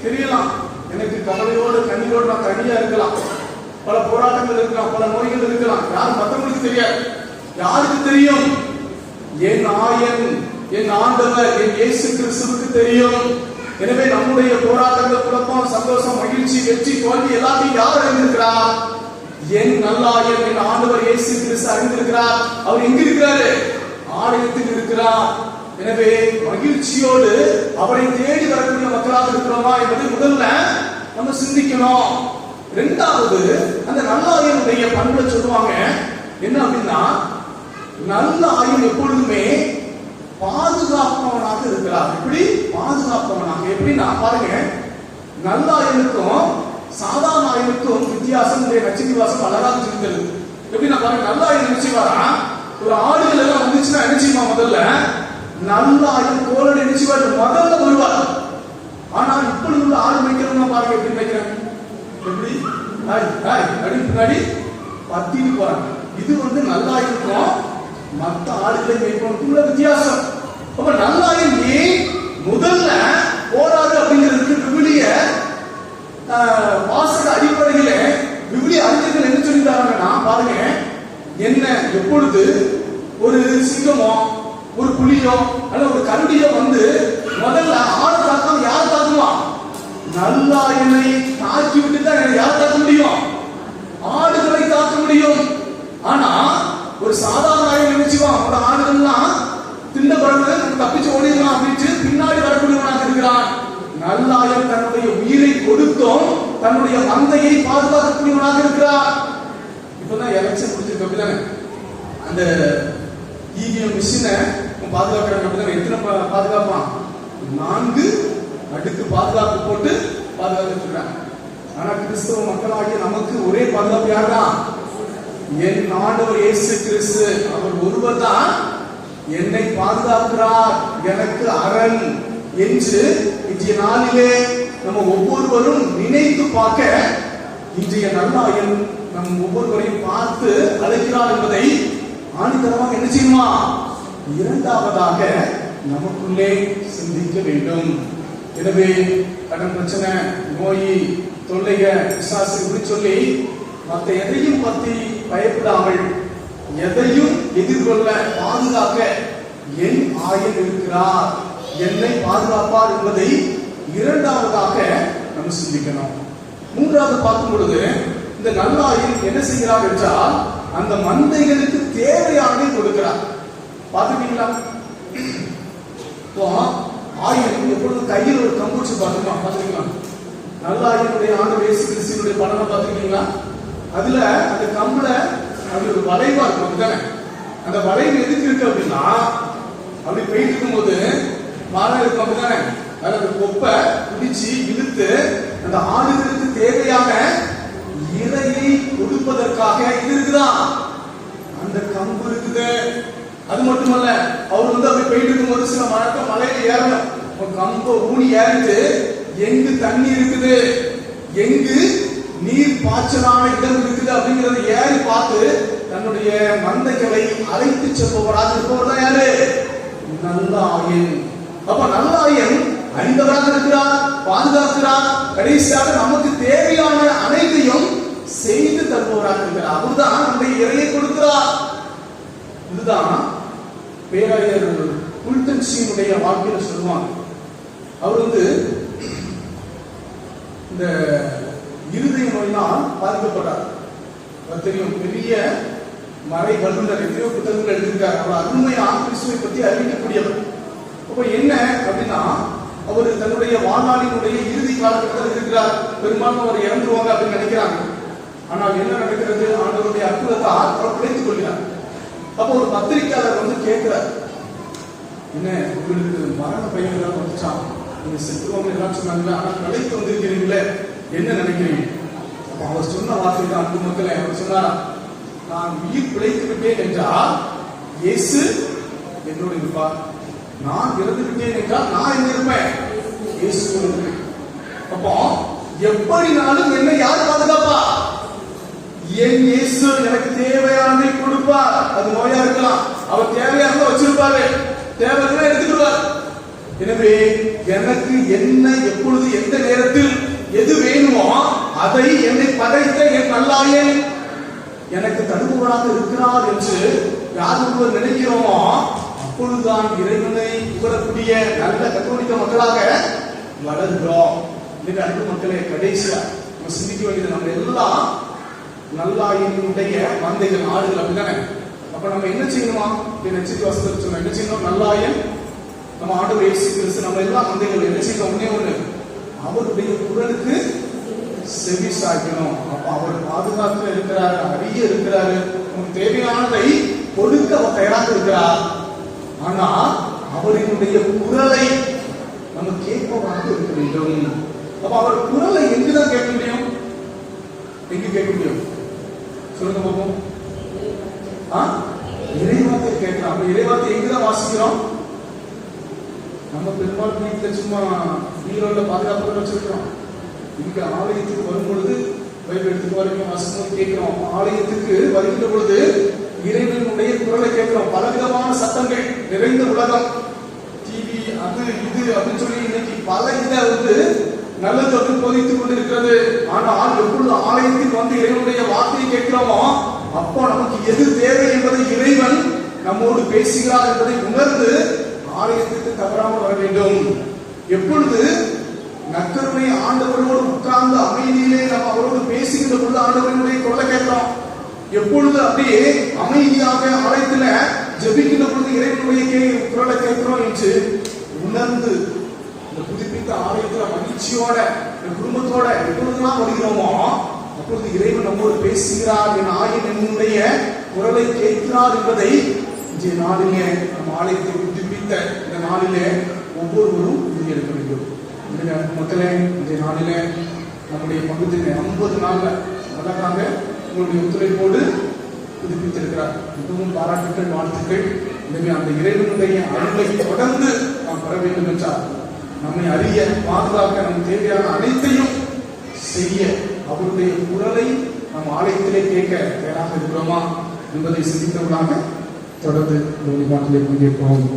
தெரியலாம், எனக்கு கவலையோடு கண்ணீரோடு நான் தனியா இருக்கலாம், பல போராட்டங்கள் இருக்கலாம், பல நோய்கள் இருக்கலாம். யாரும் மற்றவங்களுக்கு தெரியாது. யாருக்கு தெரியும்? என் ஆயன், என் ஆண்டவர், என் இயேசு கிறிஸ்துவுக்கு தெரியும். எனவே நம்முடைய போராட்டங்கள், குழப்பம், சந்தோஷம், மகிழ்ச்சி, வெற்றி, தோல்வி எல்லாத்தையும் யார் அறிந்திருக்கிறார்? என் நல்லாயன், என் ஆண்டவர் இயேசு கிறிஸ்து அறிந்திருக்கிறார். அவர் எங்க இருக்கிறாரு? ஆலயத்தில் இருக்கிறார். எனவே மகிழ்ச்சியோடு அவரை தேடி வரக்கூடிய மக்களாக இருக்கிறோமா என்பதை முதல்ல நம்ம சிந்திக்கணும். இரண்டாவது, அந்த நல்ல ஆயனுடைய பண்பை சொல்லுவாங்க என்ன அப்படின்னா, நல்ல ஆயன் எப்பொழுதுமே பாதுகாப்பவனாக இருக்கிறார். எப்படி பாதுகாப்பவனாக? எப்படின்னா பாருங்க, நல்ல ஆயனுக்கும் சாதாரண ஆயனுக்கும் வித்தியாசம் நச்சினி வாசம் அழகாக சொல்லித்தருது. எப்படின்னா பாருங்க, நல்ல ஆயன் நினைச்சுவாரா, ஒரு ஆடுகள் எல்லாம் வந்துச்சுன்னா என்ன செய்யுமா? முதல்ல நல்ல ஆயன் கோலோட நினைச்சுவாரு, முதல்ல வருவார். ஆனா இப்படி உள்ள ஆடு மேய்க்கிறவங்க பாருங்க எப்படி மேய்க்கிறாங்க, எப்படி பின்னாடி பத்திட்டு போறாங்க. இது நல்ல ஆயனுக்கும் மற்ற ஆடுகளை மேய்ப்பவனுக்குள்ள வித்தியாசம். அப்ப நல்ல ஆயன் ஏன் முதல்ல போராடு அப்படிங்கிறதுக்கு விவிலிய வாசக அடிப்படையில விவிலிய அறிஞர்கள் என்ன சொல்லிட்டாங்கன்னா பாருங்க, என்ன எப்பொழுது ஒரு சிங்கமோ ஒரு புலியோ அல்ல ஒரு கரடியோ முதல்ல ஆடு தாக்கம் யார் தாக்குவான்? நல்ல ஆயனை தாக்கி விட்டு தான் யார் தாக்க முடியும்? ஆடுகளை தாக்க முடியும். ஆனா ஒரு ஒரு சாதாரண ஆயுள் நினைச்சுவான் அவனோட ஆடுகள்லாம் திண்ட பிறகு நம்ம தப்பிச்சு ஓடிடலாம் அப்படின்னு பின்னாடி வரக்கூடியவனாக இருக்கிறான். நல்லாயன் தன்னுடைய உயிரை கொடுத்தும் தன்னுடைய மந்தையை பாதுகாக்கக்கூடியவனாக இருக்கிறார். இப்பதான் எலெக்ஷன் முடிச்சிருக்க அப்படிதானே, அந்த இவிஎம் மிஷினை பாதுகாக்கிறாங்க அப்படிதானே. எத்தனை பாதுகாப்பான்? 4 அடுக்கு பாதுகாப்பு போட்டு பாதுகாத்துட்டு இருக்காங்க. ஆனா கிறிஸ்தவ மக்களாகிய நமக்கு ஒரே பாதுகாப்பு யார்தான்? என் ஆண்டவர் இயேசு கிறிஸ்து. அவர் ஒருவர் தான் என்னை பாதுகாக்கிறார், எனக்கு அரண் என்று இன்றைய நாளிலே நம்ம ஒவ்வொருவரும் நினைத்து பார்க்க இன்றைய நல்லாயன் நம் ஒவ்வொருவரையும் பார்த்து அழைக்கிறார் என்பதை ஆணித்தரமாக என்ன செய்யுமா? இரண்டாவதாக நமக்குள்ளே சிந்திக்க வேண்டும். எனவே கடன் பிரச்சனை, நோய், தொல்லைக, பிசாசு இப்படி சொல்லி மற்ற எதையும் பற்றி பயப்படாமல் எதையும் எதிர்கொள்ள பாதுகாக்க என் ஆயன் இருக்கிறார், என்னை பாதுகாப்பார் என்பதை இரண்டாவதாக நம்ம சிந்திக்கணும். மூன்றாவது பார்க்கும் பொழுது இந்த நல்லாயன் என்ன செய்கிறார் என்றால் அந்த மந்தைகளுக்கு தேவையானதை கொடுக்கிறார். பார்த்துட்டீங்களா? ஆயன் எப்பொழுதும் கையில் ஒரு கம்பூச்சு பார்த்துக்கலாம். நல்லாயனுடைய ஆண்டவர் இயேசு கிறிஸ்துவினுடைய படத்தை பார்த்துருக்கீங்களா? அதுல அந்த கம்புல அது ஒரு வளைவா இருக்கும் தானே. அந்த வளைவு எதுக்கு இருக்கு அப்படின்னா, அப்படி போயிட்டு இருக்கும்போது மரம் இருக்கும் அப்படிதானே, அதுல அந்த கொப்பை பிடிச்சு இழுத்து அந்த ஆடுகளுக்கு தேவையான இறையை கொடுப்பதற்காக இது இருக்குதான் அந்த கம்பு இருக்குது. அது மட்டுமல்ல, அவர் அப்படி போயிட்டு இருக்கும்போது சில மலையில ஏறணும், கம்பை ஊனி ஏறிட்டு எங்கு தண்ணி இருக்குது, எங்கு நீர் பாய்ச்சலான இடம் இருக்குது அப்படிங்கறத ஏறி பார்த்து தன்னுடைய மந்தைகளை அழைத்து செல்பவராக இருப்பவர் தான் யாரு? நல்லாயன். அப்ப நல்லாயன் அறிந்தவராக இருக்கிறார், பாதுகாக்கிறார், கடைசியாக நமக்கு தேவையான அனைத்தையும் செய்து தருபவராக இருக்கிறார். அவர்தான் நம்முடைய இறையை கொடுக்கிறார். இதுதான் பேராயர் புல்டன்சியினுடைய வாழ்க்கையில சொல்லுவாங்க. அவர் இந்த இருதய நோயினால் பாதிக்கப்பட்டார். தெரியும், பெரிய மறை வல்லுநர், எத்தனையோ புத்தகங்கள் எழுதியிருக்கார். அவர் அருமையா கிறிஸ்துவை பற்றி அறிவிக்கக்கூடியவர். அப்ப என்ன அப்படின்னா, அவர் தன்னுடைய வாழ்நாளினுடைய இறுதி காலகட்டத்தில் இருக்கிறார். பெரும்பாலும் அவர் இறந்துருவாங்க அப்படின்னு நினைக்கிறாங்க. ஆனால் என்ன நடக்கிறது? ஆண்டவருடைய அற்புதத்தால் அவர் பிழைத்துக் கொள்கிறார். அப்போ ஒரு பத்திரிகையாளர் கேட்கிறார், என்ன உங்களுக்கு மரண பயம் எல்லாம் வந்துச்சான், நீங்க செத்துருவாங்க எல்லாம் சொன்னாங்களே, ஆனால் பிழைத்து வந்திருக்கிறீங்களே, என்ன நினைக்கிறீங்க? அப்ப அவர் சொன்ன வார்த்தை தான், அன்பு மக்களை, அவர் சொன்னார், நான் உயிர் பிழைத்து விட்டேன் என்றால் இயேசு என்னோடு இருப்பார், நான் இறந்து விட்டேன் என்றால் நான் எங்க இருப்பேன்? இயேசு இருப்பேன். அப்போ எப்படினாலும் என்னை யார் பாதுகாப்பா? என் இயேசு எனக்கு தேவையானதை கொடுப்பார். அது நோயா இருக்கலாம், அவர் தேவையானதை வச்சிருப்பாரு, தேவையான எடுத்துக்கிறார். எனவே எனக்கு என்ன எப்பொழுது எந்த நேரத்தில் எது வேணுமோ அதை என்னை படைத்த என் நல்லாயன் எனக்கு தடுப்பவராக இருக்கிறார் என்று யார் ஒருவர் நினைக்கிறோமோ அப்பொழுதுதான் இறைவனை புகழக்கூடிய நல்ல கத்தோலிக்க மக்களாக வளர்கிறோம். அன்பு மக்களே, கடைசியா நம்ம சிந்திக்க வேண்டியது, நம்ம எல்லாம் நல்லாயனுடைய மந்தைகள், ஆடுகள் அப்படிதானே. அப்ப நம்ம என்ன செய்யணுமா? நட்சத்திர வசனத்தில் சொன்ன என்ன செய்யணும்? நல்லாயன் நம்ம ஆண்டவர் இயேசு கிறிஸ்து, நம்ம எல்லாம் மந்தைகள் என்ன செய்யணும்? ஒண்ணே, அவருடைய குரலுக்கு செவி சாய்க்கணும். அப்ப அவர் பாதுகாக்க இருக்கிறாரு, அறிய இருக்கிறாரு, நமக்கு தேவையானதை கொடுக்க அவர் தயாராக இருக்கிறார். ஆனா அவரினுடைய குரலை நம்ம கேட்பவராக இருக்க வேண்டும். அப்ப அவர் குரலை எங்குதான் கேட்க முடியும்? எங்க கேட்க முடியும்? சொல்லுங்க பார்ப்போம். இறைவார்த்தை கேட்கலாம். அப்ப இறைவார்த்தை எங்குதான் வாசிக்கிறோம்? நம்ம பெரும்பாலும் வீட்டில் சும்மா வீரோட பாதுகாப்பு வச்சிருக்கிறோம். இங்க ஆலயத்துக்கு வரும் பொழுது பைபிள் எடுத்துக்கு வரைக்கும் வாசிக்கணும், கேட்கிறோம். ஆலயத்துக்கு வருகின்ற பொழுது இறைவனுடைய குரலை கேட்கிறோம். பலவிதமான சத்தங்கள் நிறைந்த உலகம், டிவி, அது இது அப்படின்னு சொல்லி இன்னைக்கு பல இதை நல்ல தொட்டு போதித்துக் கொண்டிருக்கிறது. ஆனால் எப்பொழுது ஆலயத்துக்கு வந்து இறைவனுடைய வார்த்தையை கேட்கிறோமோ அப்போ நமக்கு எது தேவை என்பதை இறைவன் நம்மோடு பேசுகிறார் என்பதை உணர்ந்து ஆலயத்துக்கு தவறாமல் வர வேண்டும். எப்பொழுது நற்கருணை ஆண்டவரோடு உட்கார்ந்து அமைதியிலே நம்ம அவரோடு பேசுகின்ற பொழுது ஆண்டவனுடைய குரலை கேட்கிறோம். எப்பொழுது அப்படியே அமைதியாக ஆலயத்துல ஜெபிக்கின்ற பொழுது இறைவனுடைய குரலை கேட்கிறோம் என்று உணர்ந்து இந்த புதுப்பித்த ஆலயத்துல மகிழ்ச்சியோட குடும்பத்தோட எப்பொழுதெல்லாம் வருகிறோமோ அப்பொழுது இறைவன் நம்மோடு பேசுகிறார், என் ஆயன் என்னுடைய குரலை கேட்கிறார் என்பதை இன்றைய நாளிலே நம்ம ஆலயத்தை புதுப்பித்த இந்த நாளிலே ஒவ்வொருவரும் உறுதியெடுக்க வேண்டும். மக்களே, இன்றைய நாளிலே நம்முடைய பகுதியில 50 நாள்ல அழகாக உங்களுடைய ஒத்துழைப்போடு புதுப்பித்திருக்கிறார். மிகவும் பாராட்டுக்கள், வாழ்த்துக்கள். எனவே அந்த இறைவனுடைய அருளை தொடர்ந்து நாம் பெற வேண்டும் என்றால் நம்மை அறிய, பாதுகாக்க, நம் தேவையான அனைத்தையும் செய்ய அவருடைய குரலை நம் ஆலயத்திலே கேட்க தயாராக இருக்கிறோமா என்பதை சிந்தித்தவர்களாக தொடர்ந்து இந்த வழிபாட்டிலே பங்கேற்போம்.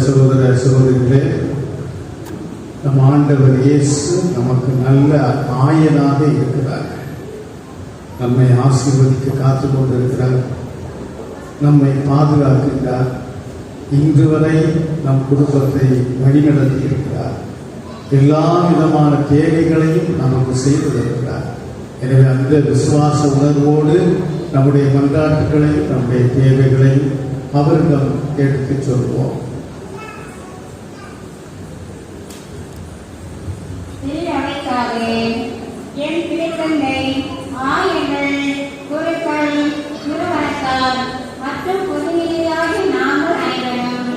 சகோதர சகோதரிகளே, நம் ஆண்டவர் இயேசு நமக்கு நல்ல ஆயனாக இருக்கிறார். நம்மை ஆசீர்வதிக்க காத்து கொண்டிருக்கிறார், நம்மை பாதுகாக்கின்றார். இன்று வரை நம் குடும்பத்தை வழிநடத்தி இருக்கிறார். எல்லா விதமான தேவைகளையும் நமக்கு செய்து வருகிறார். எனவே அந்த விசுவாச உணர்வோடு நம்முடைய மன்றாட்டுகளையும் நம்முடைய தேவைகளையும் அவரிடம் எடுத்துச் சொல்வோம். என் பிள்ளைத்தந்தை, ஆயர்கள், குருக்கள், நிறுவனத்தார் மற்றும் பொதுநிலையாகி நாங்கள் அனைவரும்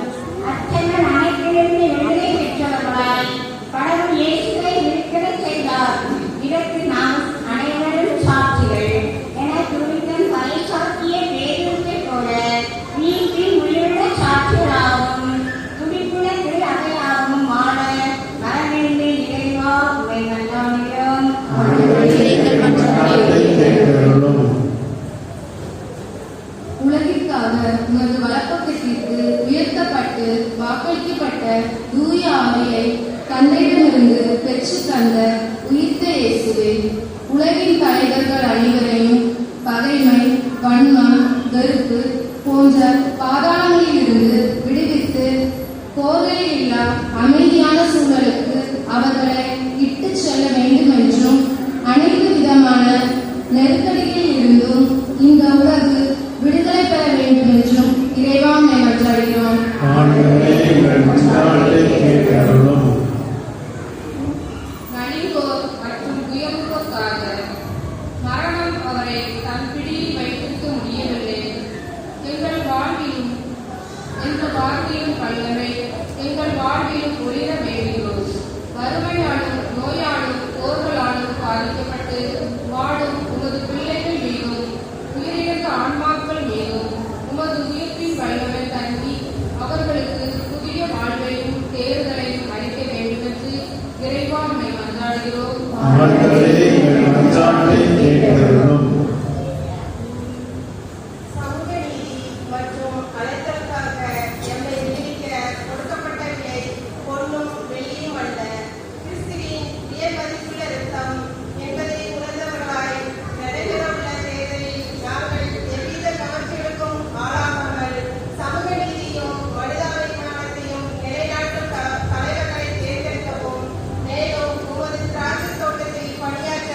அச்சங்கள் அனைத்திலிருந்து விடுதலை பெற்றவர்களாய் கடவுள் இயேசுவை இருக்கிறச் செய்தார். இதற்கு நாம் அனைவரும் சாட்சிகள் என துணித்தன் பறைசாற்றிய பேருந்தை போல வீட்டில் உயிருள்ள சாட்சிகளாகவும் துடிப்புள்ள திரு அவையாகவும் வாழ வரவேண்டிய இறைவா உமை நல்லாகிறோம். உலகிற்காக உமது வலப்பக்கத்திற்கு உயர்த்தப்பட்டு வாக்களிக்கப்பட்ட தூய ஆவியை தந்தையிடமிருந்து பெற்று தந்த உயிர்த்த இயேசுவே, உலகின் தலைவர்கள் அனைவரையும் பகைமை, வன்மம், வெறுப்பு போன்ற பாதாளங்களில் இருந்து விடுவித்து போதையில்லா அமைதியான சூழலுக்கு அவர்களை இட்டுச் செல்ல வேண்டும் என்றும் அனைத்து விதமான நெருக்கடிகளில் இருந்தும் இந்த உலகு விடுதலை பெற வேண்டும் என்றும் இறைவா மன்றாடுகிறோம். இந்த வார்த்தையின் வல்லமை எங்கள் வாழ்விலும் ஒளிர வேண்டுகிறோம். வறுமையாலும் நோயாலும் போர்களாலும் பாதிக்கப்பட்டு வாடும் உமது பிள்ளைகள் மீதும் உயிரிழந்த ஆன்மாக்கள் மீதும் உமது உயிர்ப்பின் வல்லமை தங்கி அவர்களுக்கு புதிய வாழ்வையும் தேர்தலையும் அளிக்க வேண்டுமென்று இறைவா உம்மை மன்றாடுகிறோம். ஆண்டவரே, எங்கள் மன்றாட்டை கேட்டருளும். சமூக நீதி மற்றும் அழைத்தலுக்காக எம்மை விடுவிக்க கொடுக்கப்பட்ட விலை பொன்னும் வெள்ளியும் அல்ல, கிறிஸ்துவின் வியமதிப்புள்ள இரத்தம் என்பதை உணர்ந்தவர்களாய் நடைபெறவுள்ள தேர்தலில் நாங்கள் எவ்வித கவர்ச்சிகளுக்கும் ஆளாகாமல் சமூக நீதியும் மனிதாபிமானத்தையும் நிலைநாட்டும் தலைவர்களை தேர்ந்தெடுக்கவும், மேலும் உமது திராட்சை தோட்டத்தில் பணியாற்ற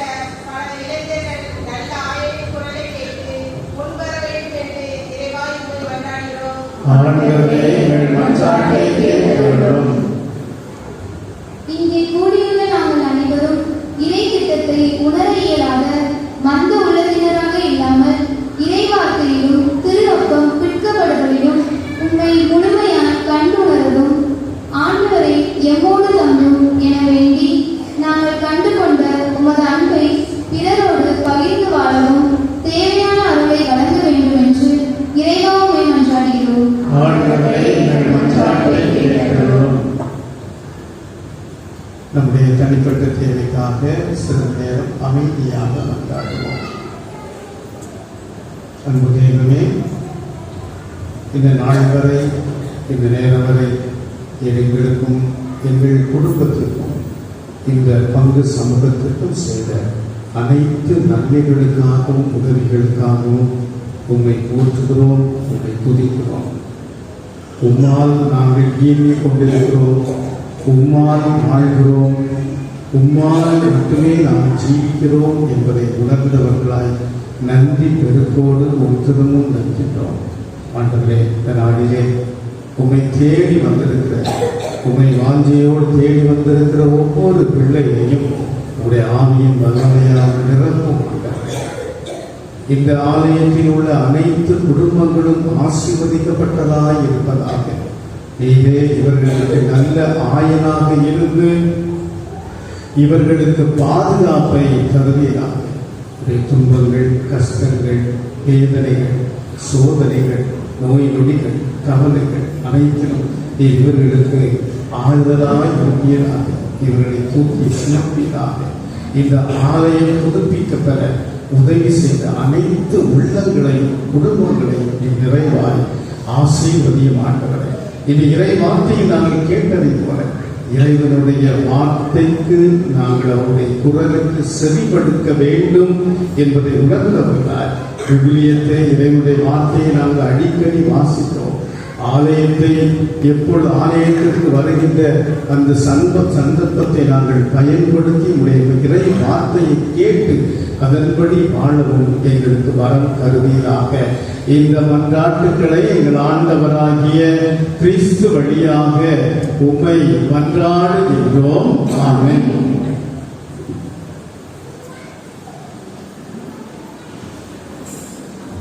பல இளைஞர்கள் நல்ல ஆயரின் குரலை கேட்டு முன்வர வேண்டும் என்று இறைவாய் உம்மை மன்றாடுகிறோம். ஆண்டவரே, எங்கள் மன்றாட்டை கேட்டருளும். இங்கே கூடியுள்ள நாங்கள் அனைவரும் இறை திட்டத்தை உணர இயலாத மந்த உள்ளத்தினராக இல்லாமல் இறைவார்த்தையிலும் திருநோக்கம் பிற்கப்படுதலிலும் உண்மை முழுமையாய் கண்டுணரவும் ஆண்டவரை எம்மோடு தங்கும் என வேண்டி நாங்கள் கண்டுகொண்ட உமது அன்பை பிறரோடு பகிர்ந்து வாழவும் தேவையான அருளை வழங்க வேண்டும் என்று இறைவாவை மன்றாடுகிறோம். ஆண்டவரே, எங்கள் மன்றாட்டை கேட்டருளும். நம்முடைய தனிப்பட்ட தேவைக்காக சிறிது நேரம் அமைதியாக மன்றாடுவோம். அன்பு தெய்வமே, இந்த நாள் வரை, இந்த நேரம் வரை எங்களுக்கும் எங்கள் குடும்பத்திற்கும் இந்த பங்கு சமூகத்திற்கும் செய்த அனைத்து நன்மைகளுக்காகவும் உதவிகளுக்காகவும் உம்மை போற்றுகிறோம், உம்மை துதிக்கிறோம். உம்மால் நாங்கள் இயங்கிக் கொண்டிருக்கிறோம், உம்மால் வாழ்கிறோம், உம்மால் மட்டுமே நாம் ஜீவிக்கிறோம் என்பதை உணர்ந்தவர்களாய் நன்றி பெருக்கோடு ஒருத்தரமும் நிற்கின்றோம். ஆண்டவரே, இந்த நாளிலே உம்மை தேடி வந்திருக்கிற, உம்மை வாஞ்சையோடு தேடி வந்திருக்கிற ஒவ்வொரு பிள்ளைகளையும் உடைய ஆவியின் வல்லமையாக நிரப்பும். ஆண்டவரே, இந்த ஆலயத்தில் உள்ள அனைத்து குடும்பங்களும் ஆசீர்வதிக்கப்பட்டதாய் இருப்பதாக நீரே இவர்களுக்கு நல்ல ஆயனாக இருந்து இவர்களுக்கு பாதுகாப்பை தருவீராக. துன்பங்கள், கஷ்டங்கள், வேதனைகள், சோதனைகள், நோய் நொடிகள், கவலைகள் அனைத்திலும் இவர்களுக்கு ஆறுதலாய் இருப்பீராக. இவர்களை தூக்கி சுமப்பீராக. இந்த ஆலயம் புதுப்பிக்கப்பெற உதவி செய்த அனைத்து உள்ளங்களையும் குடும்பங்களையும் நிறைவாய் ஆசீர்வதியும். ஆண்டவரே, இந்த இறை வார்த்தையை நாங்கள் கேட்டதை போல இறைவனுடைய வார்த்தைக்கு நாங்கள் அவருடைய குரலுக்கு செவிப்படுத்த வேண்டும் என்பதை உணர்ந்தவர்களால் விவிலியத்தை, இறைவனுடைய வார்த்தையை நாங்கள் அடிக்கடி வாசித்தோம். ஆலயத்தை எப்பொழுது ஆலயத்திற்கு வருகின்ற அந்த சந்தர்ப்பத்தை நாங்கள் பயன்படுத்தி உடைய இறை வார்த்தையை கேட்டு அதன்படி வாழவும் எங்களுக்கு வரம் தருவீராக. இந்த மன்றாட்டுக்களை எங்கள் ஆண்டவராகிய கிறிஸ்து வழியாக உம்மை மன்றாடுகின்றோம். ஆமென்.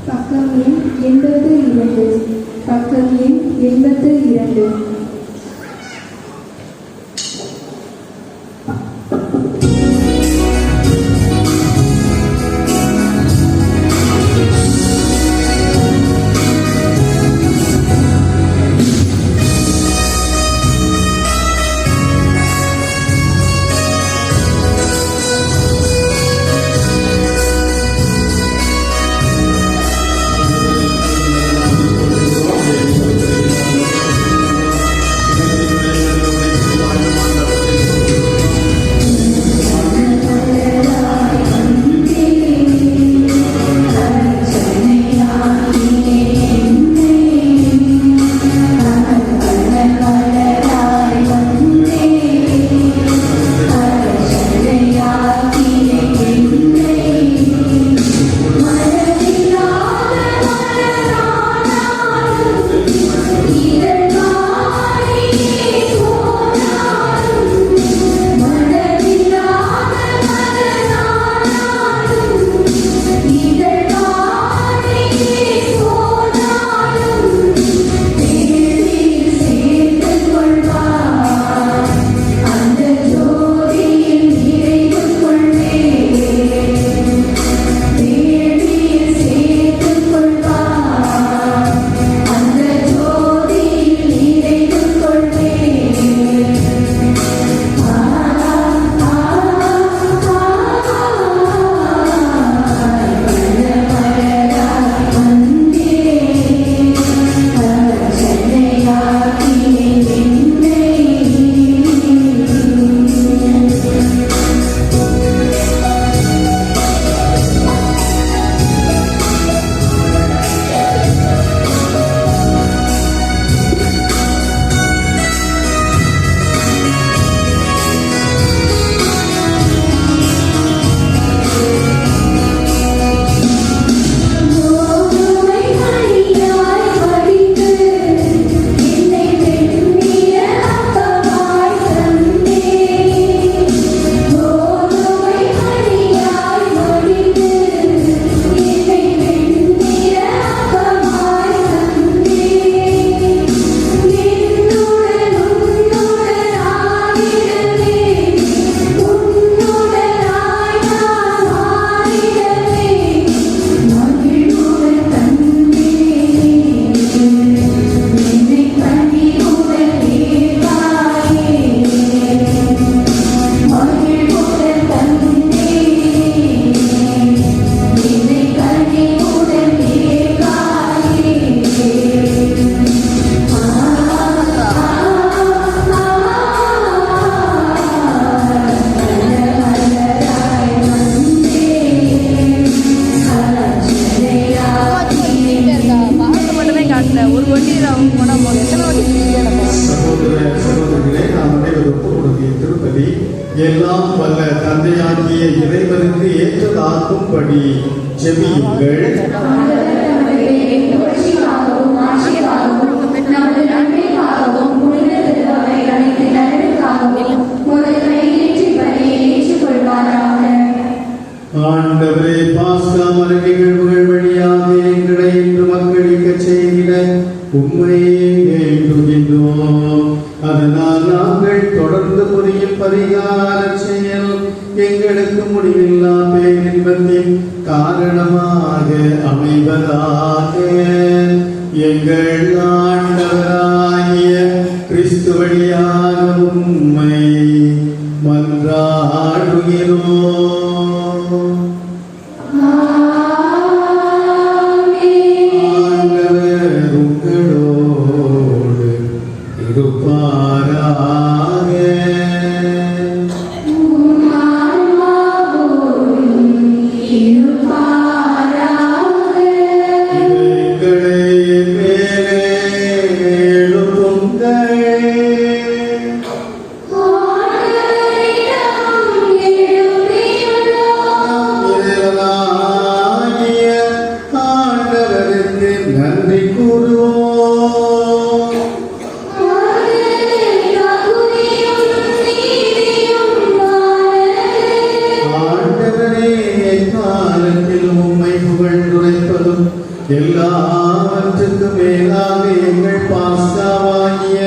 பக்கம் எண் 82. பக்கம் எண் 82. நம்முடைய இறைவனுக்கு ஏற்றதாக்கும்படி ஜெபியுங்கள். ஆண்டவரே, பாஸ்கா மர நிகழ்வுகள் வழியாக எங்களை இன்று மக்களிக்க செய்கிற உண்மையை வேண்டுகின்றோம். அதனால் நாங்கள் தொடர்ந்து புரியும் பரிகார செயல் எங்களுக்கு முடிவில்லா பேரின்பத்தின் காரணமாக அமைவதாக. எங்கள் ஆண்டவராகிய கிறிஸ்து வழியாக உம்மை மன்றாடுகிறோம். ஆண்டவர் உங்களோடு இருப்பாராக. நன்றி கூறுவோம். ஆண்டவரே, காலத்தில் உம்மை புகழ்ந்துரைப்பதும் எல்லாவற்றுக்கும் மேலாக எங்கள் பாஸ்காவாகிய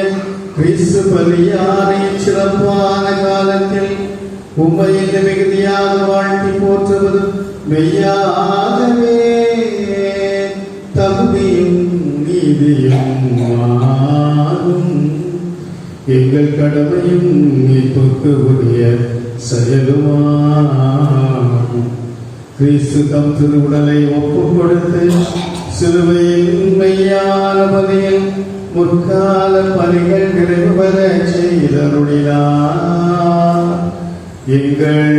கிறிஸ்து பலியாரை சிறப்பான காலத்தில் உம்மை இந்த மிகுதியாக வாழ்த்தி போற்றுவதும் மெய்யாகவே தகுதியும் நீதியும் ஆகும். எங்கள் கடமையும் மீட்புக்கு உரிய செயலுமாகும். கிறிஸ்து தம் திருவுடலை ஒப்புக் கொடுத்து சிலுவையில் மெய்யான பலியில் முற்கால பணிகள் நிறைவு பெற செய்தருளினார். எங்கள்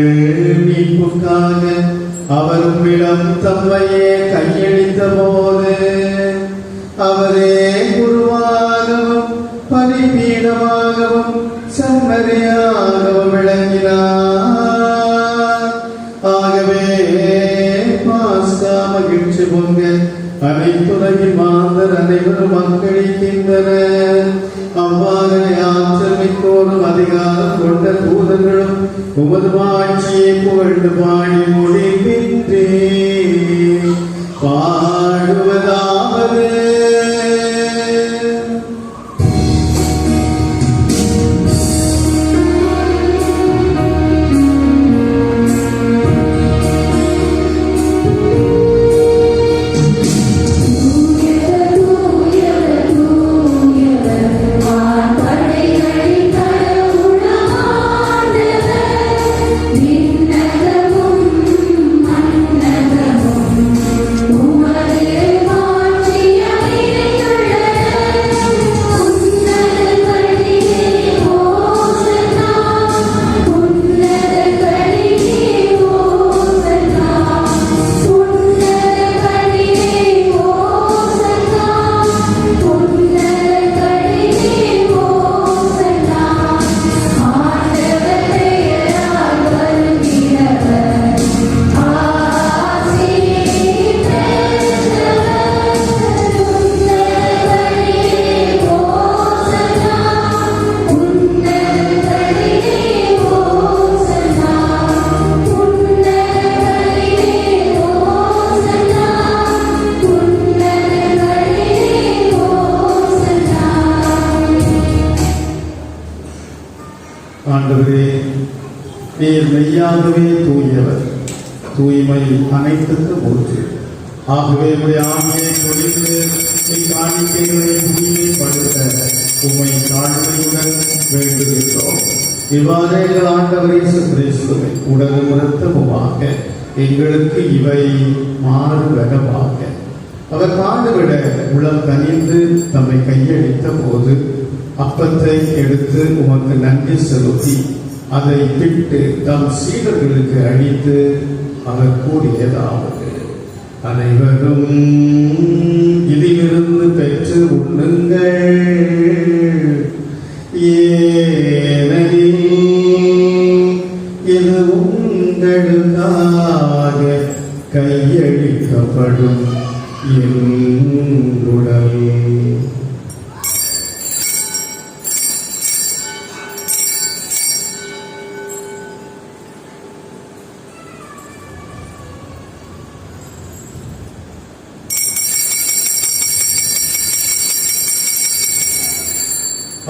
மீட்புக்காக அவர் உம்மிடம் தம்மையே கையளித்த போது அவரே குருவாகவும் பலிபீடமாகவும் செம்மறியாகவும் விளங்கினார். ஆகவே பாஸ்கா மகிழ்ச்சி பொங்க அனைத்துலகின் மாந்தர் அனைவரும் மக்களிக்கின்றனர். அவ்வாறு ஆற்றல் மிக்கோரும் அதிகாரம் கொண்ட தூதர்களும் உமது ஆட்சியை புகழ்ந்து பாடி முடிவின்றே பாடுவதாவது. ஆண்டவரே, நீர் மெய்யாகவே தூயவர், தூய்மை அனைத்துக்கும் ஊற்று. ஆகவே உடைய ஆணையை பொழிந்து இக்காணிக்கைகளை தூய்மைப்படுத்த உம்மை தாழ்மையுடன் வேண்டுகின்றோம். இவ்வாறு எங்கள் ஆண்டவர் இயேசு கிறிஸ்துவை உடலும் இரத்தமுமாக எங்களுக்கு இவை மாறுவனவாக. அவர் பாடுவிட உளம் கனிந்து தம்மை கையளித்த போது அப்பத்தை எடுத்து உமக்கு நன்றி செலுத்தி அதை பிட்டு தம் சீடர்களுக்கு அளித்து அவர் கூறியதாவது: அனைவரும் இதிலிருந்து பெற்று உண்ணுங்கள், ஏனெனில் இது உங்கள்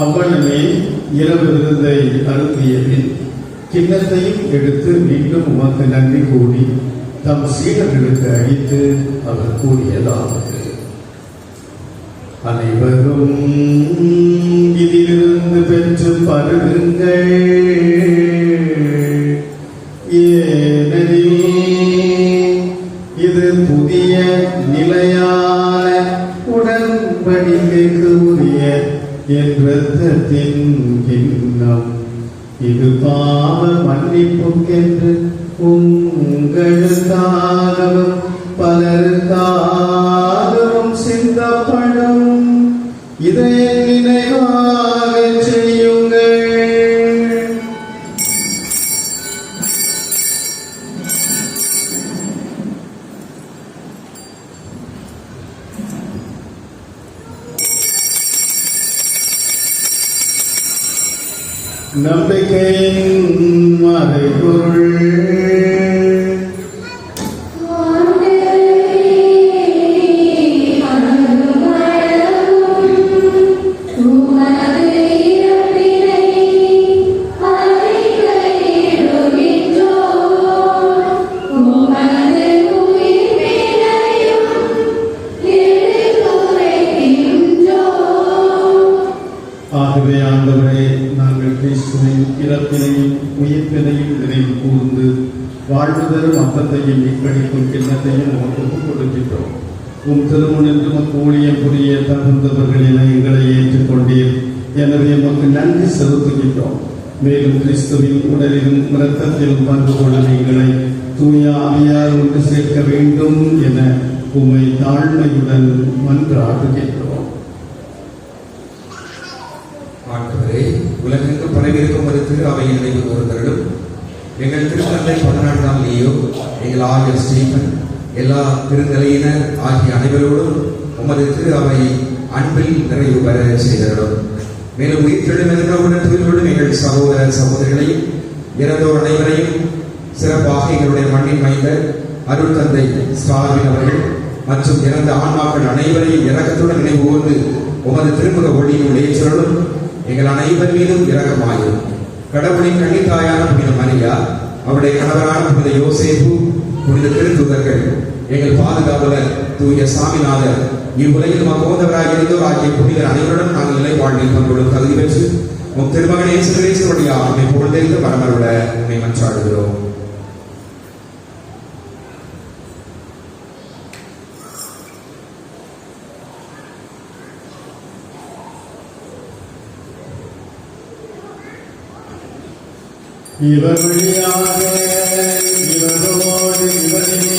அவ்வளவே இரவு விருந்தை அருந்திய பின் கிண்ணத்தையும் எடுத்து மீண்டும் உமக்கு நன்றி கூறி தம் சீடர்களுக்கு அளித்து அவர் கூறியதாவது: அனைவரும் இதிலிருந்து பெற்று பருகுங்கள், ஏனெனில் இது புதிய நிலையான உடன்படிக்கைக்கு உரிய என் இரத்தத்தின் கிண்ணம். இது பாவ மன்னிப்புக்கென்று உங்களுக்காகவும் பலருக்காகவும் சிந்தப்படும். இதை நினைவாக செய்யுங்கள். நம்பிக்கையின் மறைபொருள். ஆகவே ஆண்டவரே, நாங்கள் கிறிஸ்துவின் இறப்பினையும் உயிர்ப்பினையும் நினைவு கூர்ந்து வாழ்வு தரும் அப்பத்தையும் இப்படிக்கும் கிண்ணத்தையும் உமக்கு கொடுக்கின்றோம். உம் திருமணம் உமக்கு ஊழியம் புரிய தகுந்தவர்கள் என எங்களை ஏற்றுக்கொண்டீர். எனவே உமக்கு நன்றி செலுத்துகின்றோம். மேலும் கிறிஸ்துவின் உடலிலும் இரத்தத்திலும் பங்கு கொள்ளும் எங்களை தூய ஆவியார் ஒன்று சேர்க்க வேண்டும் என உம்மை தாழ்மையுடன் மன்றாடுகின்றோம். ஆண்டவரே, உலகெங்கும் பரவியிருக்கும் ஒரு திரு அவையை நினைவு கூர்ந்தருளும். எங்கள் திருத்தந்தை 14ஆம் லியோ, எங்கள் ஆயர் ஸ்டீபன், எல்லா திருநிலையினர் ஆகிய அனைவரோடும் உமது திரு அவையை அன்பில் நிறைவு பெற செய்தருளும். மேலும் உயிர்த்தெழுமென்றவுடன் துயில்விடும் எங்கள் சகோதர சகோதரிகளையும் இறந்தோர் அனைவரையும், சிறப்பாக எங்களுடைய மண்ணின் மைந்தர் அருள் தந்தை ஸ்டாலின் அவர்கள் மற்றும் இறந்த ஆன்மாக்கள் அனைவரையும் இரக்கத்துடன் நினைவு கூர்ந்து உமது திருமுக ஒளியில் ஏற்றருளும். எங்கள் அனைவர் மீதும் இரக்கமாயும். கடவுளின் கன்னித்தாயான புனித மரியா, அவருடைய கணவரான புனித யோசேப்பு, புனித திருத்தூதர்கள், எங்கள் பாதுகாவலர் தூய சாமிநாதர், இவ்வுலகில் மகோதவராக இருந்தோர் ஆகிய புனிதர் அனைவருடன் நாங்கள் நிலை வாழ்வில் பங்கொள்ளும் தகுதி பெற்று உம் திருமகன் இயேசு கிறிஸ்து வழியாக உம்மை புகழ்ந்தெழுந்து வரமருள உம்மை மன்றாடுகிறோம். இவர் வழியாக இவரோடு இவரிலே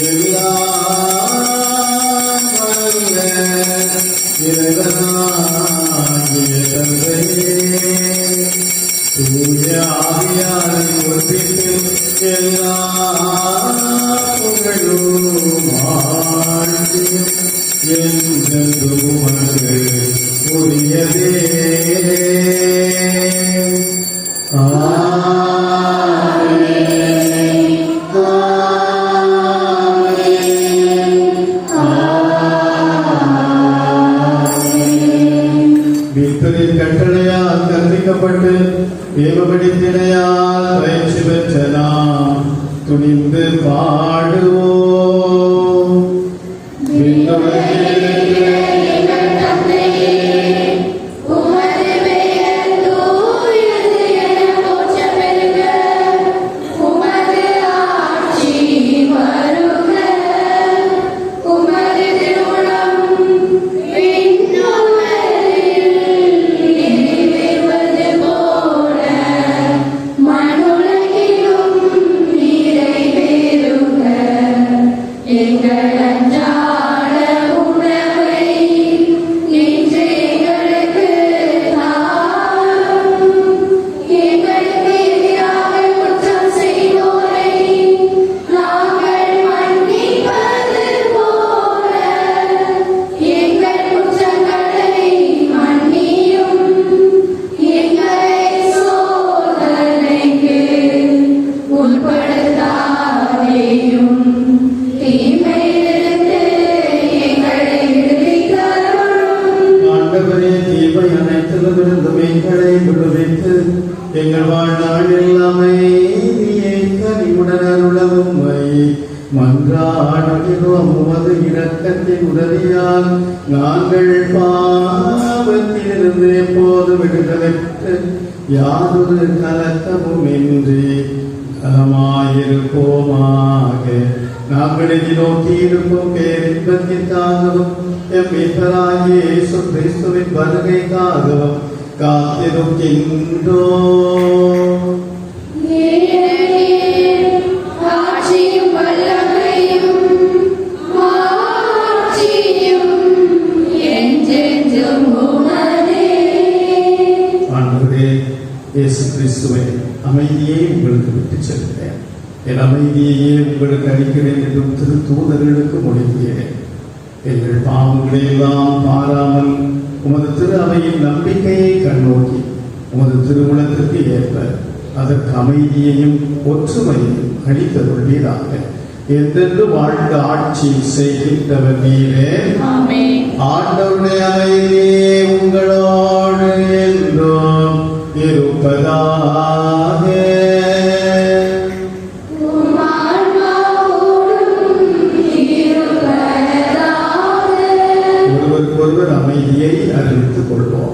எல்லாம் வல்ல இறைவனாகிய தந்தையே, தூய ஆவியாரின் ஒன்றிற்கு எல்லா புகழும் ஆட்சியும் என்றென்றும் உமக்கு உரியதே. வித்தரின் கட்டளையால் கற்பிக்கப்பட்டு ஏவபடித்தினையால் பயிற்சி பெற்ற நாம் துணிந்து பாடுவோம். எங்கள் அன்றாட ஆண்டவரே, தீமை அனைத்திலுமிருந்தும் எங்களை விடுவித்து எங்கள் வாழ்நாளில் அமைதியை கனிவுடன் அருளவும் மன்றாடுகிறோம். உமது இரக்கத்தின் உதவியால் நாங்கள் பாவத்திலிருந்து எப்போது விடுதலை பெற்று யாதொரு கலக்கமும் இன்றி நலமாயிருப்போமாக. நாங்கள் நோக்கி இருக்கும் பேரின்பத்திற்காகவும் எம் மீட்பராகிய இயேசு கிறிஸ்துவின் வருகைக்காகவும் காத்திருக்கின்றோம். இயேசு கிறிஸ்துவை அமைதியை உங்களுக்கு விட்டு செல்கிறேன், என் அமைதியையே உங்களுக்கு அளிக்கிறேன் என்றும் திரு தூதர்களுக்கு மொழிகிறேன். எங்கள் பாவங்களை எல்லாம் பாராமல் உமது திரு அவையின் நம்பிக்கையை கண்ணோக்கி உமது திருவுளத்திற்கு ஏற்ப அதற்கு அமைதியையும் ஒற்றுமையையும் அளித்தருள்வீராக. என்றென்று வாழ்ந்த ஆட்சி செய்கின்றவர் நீரே. ஆண்டவருடைய அமைதியே உங்களோடு என்றும் இருப்பதாக. ஒருவருக்கொருவர் அமைதியை அறிவித்துக் கொள்வோம்.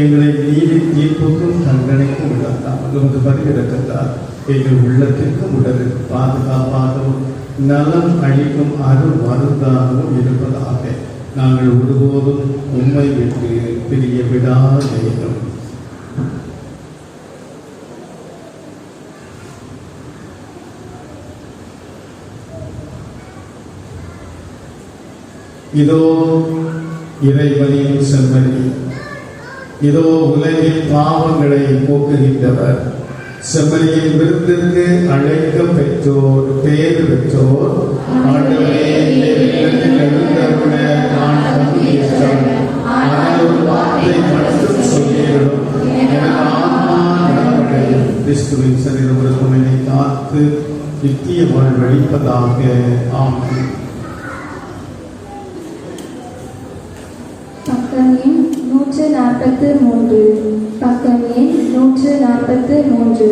எங்களை நீதி தீர்ப்புக்கும் தண்டனைக்கும் விடாமல் உமது பரிவிறக்கத்தால் எங்கள் உள்ளத்திற்கும் உடலுக்கு பாதுகாப்பாகவும் நலம் அளிக்கும் அருள் மருந்தாகவும் இருப்பதாக. நாங்கள் ஒருபோதும் உண்மை விட்டு பிரிய விடாதேயும். இதோ இறைவனின் செம்மறி, இதோ உலகின் பாவங்களை போக்குகின்றவர். செம்மறியின் விருந்திற்கு அழைக்க பெற்றோர் பேறு பெற்றோர். ஆண்டவரே, எழுந்தருள நான் தகுதியற்றவன். ஆனால் ஒரு வார்த்தை மட்டும் சொல்லிடும், எனது ஆன்மா நலமடையும். கிறிஸ்துவின் சரீரம் என்னை காத்து நித்திய வாழ்வழிப்பதாக. ஆமென். பக்கம் எண் 143. பக்கம் எண் 143.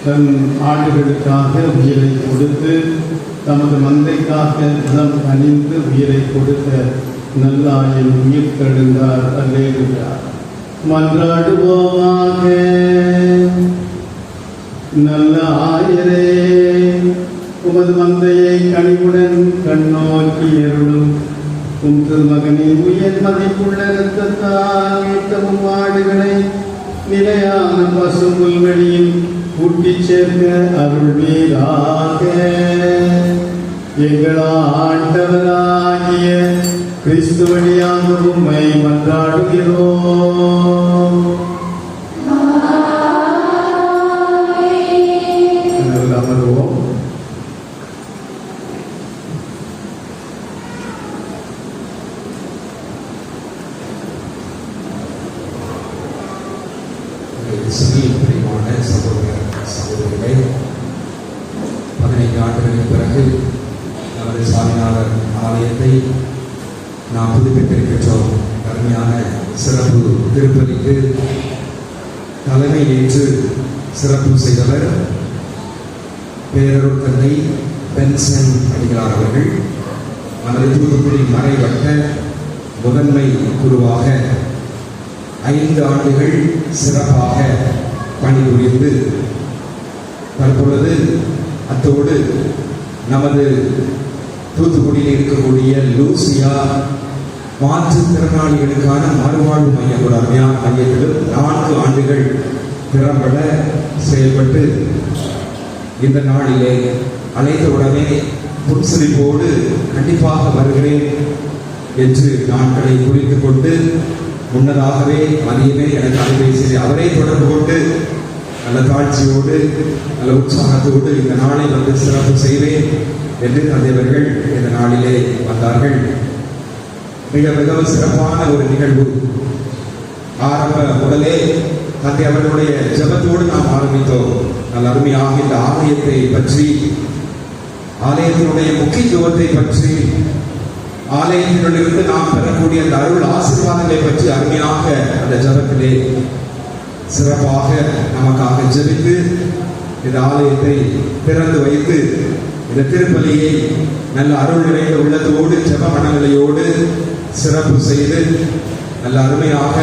தன் ஆடுகளுக்காக உயிரை கொடுத்து தமது மந்தைக்காக மனம் அணிந்து உயிரை கொடுத்த நல்லாயின் உயிர் தெழுந்தார். அல்லேலூயா. மன்றாடுவோமாக. நல்ல ஆயரே, உமது மந்தையை கனிவுடன் கண்ணோக்கி அருளும். உம் திருமகனின் உயர் மதிப்புள்ள இரத்தத்தால் மீட்டவும் ஆடுகளை நிலையான பசும்புல்வெளியில் கூட்டிச் சேர்க்க அருள்வீராக. எங்கள் ஆண்டவராகிய கிறிஸ்து வழியாக உம்மை மன்றாடுகிறோம். அமர்வோம். பிரியமான சகோதர சகோதரிகளை, 15 ஆண்டுகளுக்கு பிறகு நமது சாமிநாதர் ஆலயத்தை நாம் புதுப்பித்திருக்கின்றோம். அருமையான சிறப்பு திருப்பலிக்கு தலைமை ஏற்று சிறப்பு செய்தவர் பேரருட் தந்தை பென்சன் அடிகளார் அவர்கள். நமது தூத்துக்குடி மறைவட்ட முதன்மை குருவாக 5 ஆண்டுகள் சிறப்பாக பணிபுரிந்து தற்பொழுது அத்தோடு நமது தூத்துக்குடியில் இருக்கக்கூடிய லூசியா மாற்றுத்திறனாளிகளுக்கான மறுவாழ்வு மையம் ஒரு அருமையான மையத்திலும் 4 ஆண்டுகள் திறம்பட செயல்பட்டு இந்த நாளிலே அழைத்தவுடனே புன்சிரிப்போடு கண்டிப்பாக வருகிறேன் என்று நாட்களை குறித்துக் கொண்டு முன்னதாகவே மதியமே எனக்கு அலைபேசியில் அவரே தொடர்பு கொண்டு நல்ல தாழ்ச்சியோடு நல்ல உற்சாகத்தோடு இந்த நாளை வந்து சிறப்பு செய்வேன் என்று தந்தையவர்கள் இந்த நாளிலே வந்தார்கள். மிகவும் சிறப்பான ஒரு நிகழ்வு. ஆரம்ப முதலே தந்தை அவர்களுடைய ஜெபத்தோடு நாம் ஆரம்பித்தோம். நல்ல அருமையாக இந்த ஆலயத்தை பற்றி, ஆலயத்தினுடைய முக்கியத்துவத்தை பற்றி, ஆலயத்திலிருந்து நாம் பெறக்கூடிய அந்த அருள் ஆசீர்வாதங்களை பற்றி அருமையாக அந்த ஜெபத்திலே சிறப்பாக நமக்காக ஜெபித்து இந்த ஆலயத்தை திறந்து வைத்து இந்த திருப்பலியை நல்ல அருள் நிறைந்த உள்ளத்தோடு ஜெப மனநிலையோடு சிறப்பு செய்து நல்ல அருமையாக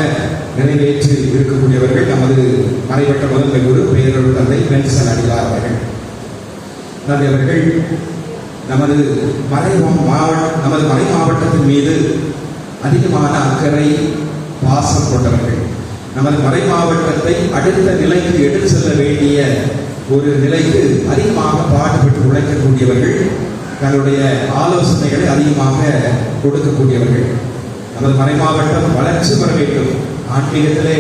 நிறைவேற்றி இருக்கக்கூடியவர்கள் நமது மறைவட்ட முதன்மை குரு பேரருட் தந்தை பென்சன் அடிகளார் அவர்கள். தந்தை அவர்கள் நமது மறை மாவட்டத்தின் மீது அதிகமான அக்கறை பாசம் கொண்டவர்கள். நமது மறை மாவட்டத்தை அடுத்த நிலைக்கு எடுத்து செல்ல வேண்டிய ஒரு நிலைக்கு அதிகமாக பாடுபட்டு உழைக்கக்கூடியவர்கள். தங்களுடைய ஆலோசனைகளை அதிகமாக கொடுக்கக்கூடியவர்கள். நமது மறை மாவட்டம் வளர்ச்சி பெற வேண்டும். ஆன்மீகத்திலே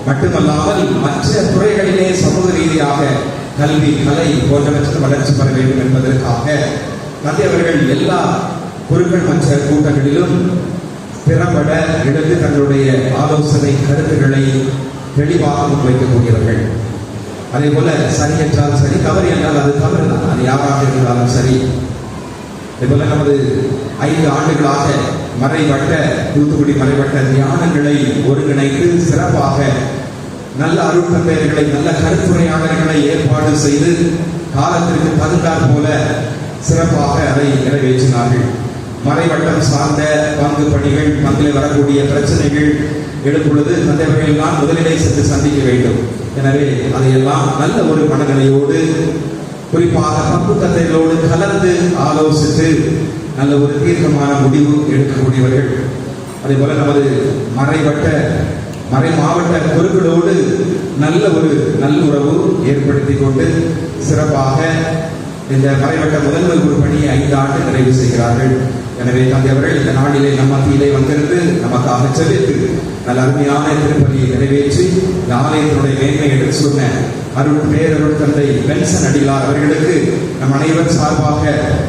மட்டுமல்லாமல் மற்ற துறைகளிலே சமூக ரீதியாக கல்வி, கலை போன்றவற்றில் வளர்ச்சி பெற வேண்டும் என்பதற்காக தந்தை அவர்கள் எல்லா குருக்கள் மற்ற கூட்டங்களிலும் திறம்பட எழுந்து தங்களுடைய ஆலோசனை கருத்துக்களை தெளிவாக முன்வைக்கக்கூடியவர்கள். அதே போல சரி என்றால் சரி, தவறு என்றால் அது தவறு தான், அது யாராக இருந்தாலும் சரி. அதே போல நமது 5 ஆண்டுகளாக மறைவட்ட தூத்துக்குடி மறைவட்ட தியானங்களை ஒருங்கிணைத்து சிறப்பாக நல்ல அருள் தந்தையர்களை, நல்ல கருத்துரையாளர்களை ஏற்பாடு செய்து காலத்திற்கு தகுந்தாற் போல சிறப்பாக அதை நிறைவேற்றினார்கள். மறைவட்டம் சார்ந்த பங்கு பணிகள், பங்கில் வரக்கூடிய பிரச்சனைகள் எழும்பொழுது தந்தையர்கள் தான் முதலிலே சென்று சந்திக்க வேண்டும். எனவே அதையெல்லாம் நல்ல ஒரு மனநிலையோடு, குறிப்பாக பங்கு தந்தைகளோடு கலந்து ஆலோசித்து நல்ல ஒரு தீர்க்கமான முடிவு எடுக்கக்கூடியவர்கள். அதே போல நமது மறை மாவட்ட குருக்களோடு நல்ல ஒரு நல்லுறவு ஏற்படுத்தி கொண்டு சிறப்பாக இந்த மறைவட்ட முதன்மை குரு பணியை 5 ஆண்டு நிறைவு செய்கிறார்கள். எனவே தந்தை அவர்கள் இந்த நாளிலே நம் மத்தியிலே வந்திருந்து நமக்காக செலுத்து நல்ல அருமையான திருப்பலியை நிறைவேற்றி இந்த ஆலயத்தினுடைய மேன்மை எடுத்து சொன்ன பேரருட் தந்தை பென்சன் அடிகளார் அவர்களுக்கு நம் அனைவர் சார்பாக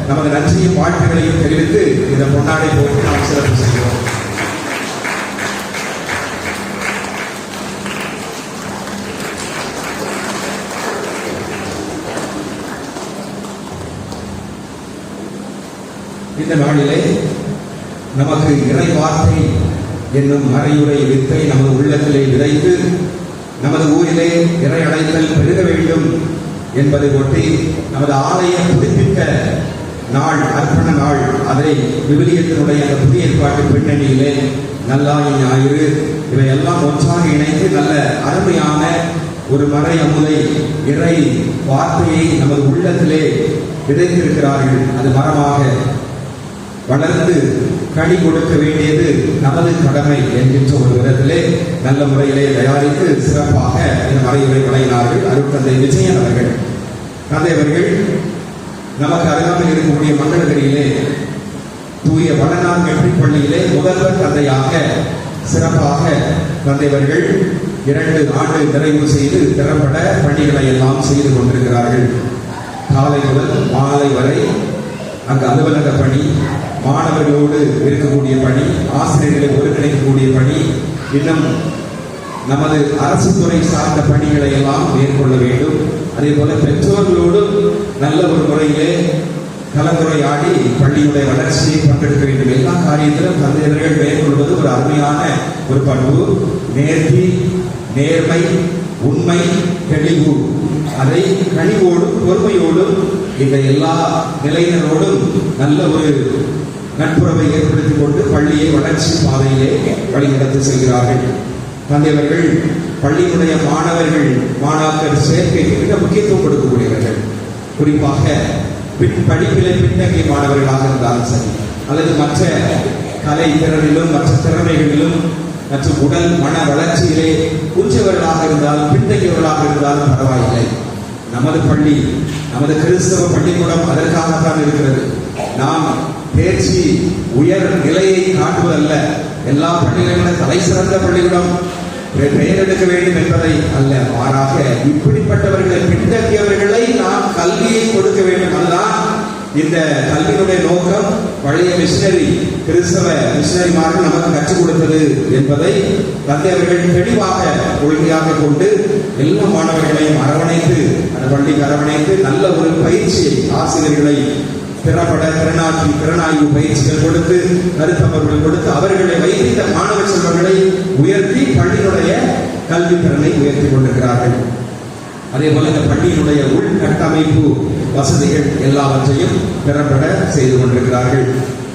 நமது நன்றியும் வாழ்த்துக்களையும் தெரிவித்து இந்த பொன்னாடை போட்டு நாம் சிறப்பு செய்கிறோம். இந்த நாளிலே நமக்கு இறை வார்த்தை என்னும் மறையுரை வித்தை நமது உள்ளத்திலே விதைத்து நமது ஊரிலே இறை அடைத்தல் பெருக வேண்டும் என்பதை ஒட்டி நமது ஆலயம் புதுப்பிக்க நாள், அர்ப்பண நாள், அதை விவிலியத்தினுடைய அந்த புதிய ஏற்பாட்டு பின்னணியிலே நல்லாய் ஞாயிறு இவையெல்லாம் ஒன்றாக இணைத்து நல்ல அருமையான ஒரு மறை அமுதை, இறை வார்த்தையை நமது உள்ளத்திலே விதைத்திருக்கிறார்கள். அது மரமாக வளர்ந்து கனி கொடுக்க வேண்டியது நமது கடமை என்கின்ற ஒரு விதத்திலே நல்ல முறையிலே தயாரித்து சிறப்பாக இந்த மறையுரை வழங்கினார்கள் அருட்தந்தை விஜயன் அவர்கள். தந்தை அவர்கள் நமக்கு அருகாமையில் இருக்கக்கூடிய மங்களகிரியிலே தூய வடநாள் மெட்ரிக் பள்ளியிலே முதல்வர் தந்தையாக சிறப்பாக தந்தைவர்கள் 2 ஆண்டு நிறைவு செய்து திறம்பட பணிகளை எல்லாம் செய்து கொண்டிருக்கிறார்கள். காலை முதல் மாலை வரை அங்கு அலுவலக பணி, மாணவர்களோடு இருக்கக்கூடிய பணி, ஆசிரியர்களை ஒருங்கிணைக்கக்கூடிய பணி, இன்னும் நமது அரசு துறை சார்ந்த பணிகளை எல்லாம் மேற்கொள்ள வேண்டும். அதே போல பெற்றோர்களோடும் நல்ல ஒரு முறையிலே கலந்துரையாடி பள்ளியுடைய வளர்ச்சியை பங்கெடுக்க வேண்டும். எல்லா காரியத்திலும் தந்தையர்கள் மேற்கொள்வது ஒரு அருமையான ஒரு பண்பு. நேர்த்தி, நேர்மை, உண்மை, தெளிவு, அதை கனிவோடும் பொறுமையோடும் இந்த எல்லா நிலையினரோடும் நல்ல ஒரு நட்புறவை ஏற்படுத்திக் கொண்டு பள்ளியை வளர்ச்சி பாதையிலே வழிநடத்தி செல்கிறார்கள். தந்தையவர்கள் பள்ளியினுடைய மாணாக்கர் சேர்க்கைக்கு மிக முக்கியத்துவம் கொடுக்கக்கூடியவர்கள். குறிப்பாக படிப்பிலே பின்னங்கிய மாணவர்களாக இருந்தாலும் சரி, அல்லது மற்ற கலை திறனிலும் மற்ற திறமைகளிலும் மற்றும் உடல் மன வளர்ச்சியிலே குஞ்சவர்களாக இருந்தாலும் பின்தங்கியவர்களாக இருந்தாலும் பரவாயில்லை. நமது பள்ளி, நமது கிறிஸ்தவ பள்ளிக்கூடம் அதற்காகத்தான் இருக்கிறது. நாம் தேர்ச்சி உயர் நிலையை காட்டுவதல்ல, எல்லா பள்ளிகளும் தலை சிறந்த பள்ளிக்கூடம் பெயர் எடுக்க வேண்டும் என்பதை அல்ல, மாறாக இப்படிப்பட்டவர்களை பின்தங்கியவர்களை நாம் கல்வியை கொடுக்க வேண்டும். அதுதான் இந்த கல்வியினுடைய நோக்கம். பழைய மிஷினரி கிறிஸ்தவ மிஷினரிமார்கள் நமக்கு கற்றுக் கொடுத்தது என்பதை தந்தையவர்கள் தெளிவாக கொள்கையாக கொண்டு எல்லா மாணவர்களையும் அரவணைத்து அந்த பள்ளிக்கு அரவணைத்து நல்ல ஒரு பயிற்சியை ஆசிரியர்களை திறப்பட திறனாய்வு பயிற்சிகள் கொடுத்து கருத்தமர்கள் கொடுத்து அவர்களை வைத்த மாணவ செல்வங்களை உயர்த்தி பள்ளியினுடைய கல்வி திறனை உயர்த்தி கொண்டிருக்கிறார்கள். அதே போல இந்த பள்ளியினுடைய உள்கட்டமைப்பு வசதிகள் எல்லாவற்றையும் திறம்பட செய்து கொண்டிருக்கிறார்கள்.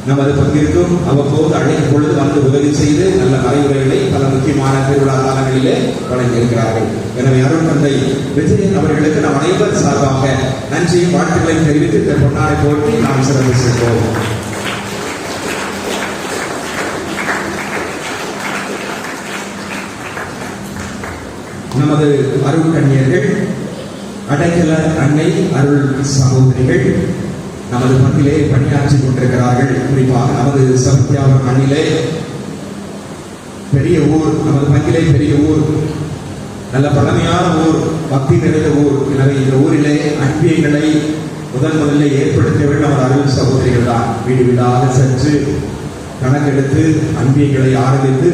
நமது பங்கிற்கும் அவ்வப்போது அழைக்கும் பொழுது வந்து உதவி செய்து நல்ல மறைவுரைகளை பல முக்கியமான திருவிழா காலங்களிலே வழங்கியிருக்கிறார்கள். எனவே அருள் தந்தை விஜயன் அவர்களுக்கு நாம் அனைவர் சார்பாக நன்றியும் வாழ்த்துக்களையும் தெரிவித்து இந்த பொன்னாரை போற்றி நாம் சிறப்பு செய்வோம். நமது அருள் கன்னியர்கள், அடைக்கல அன்னை அருள் சகோதரிகள் நமது பங்கிலே பணியாற்றி கொண்டிருக்கிறார்கள். குறிப்பாக நமது சத்யாவரம் மண்ணிலே பெரிய ஊர், நமது பங்கிலே பெரிய ஊர், நல்ல பழமையான ஊர், பக்தி நிறைந்த ஊர். எனவே இந்த ஊரிலே அன்பியங்களை முதலில் ஏற்படுத்தியவர்கள் நமது அருள் சகோதரிகள் தான். வீடு வீடாக சென்று கணக்கெடுத்து அன்பியங்களை ஆரம்பித்து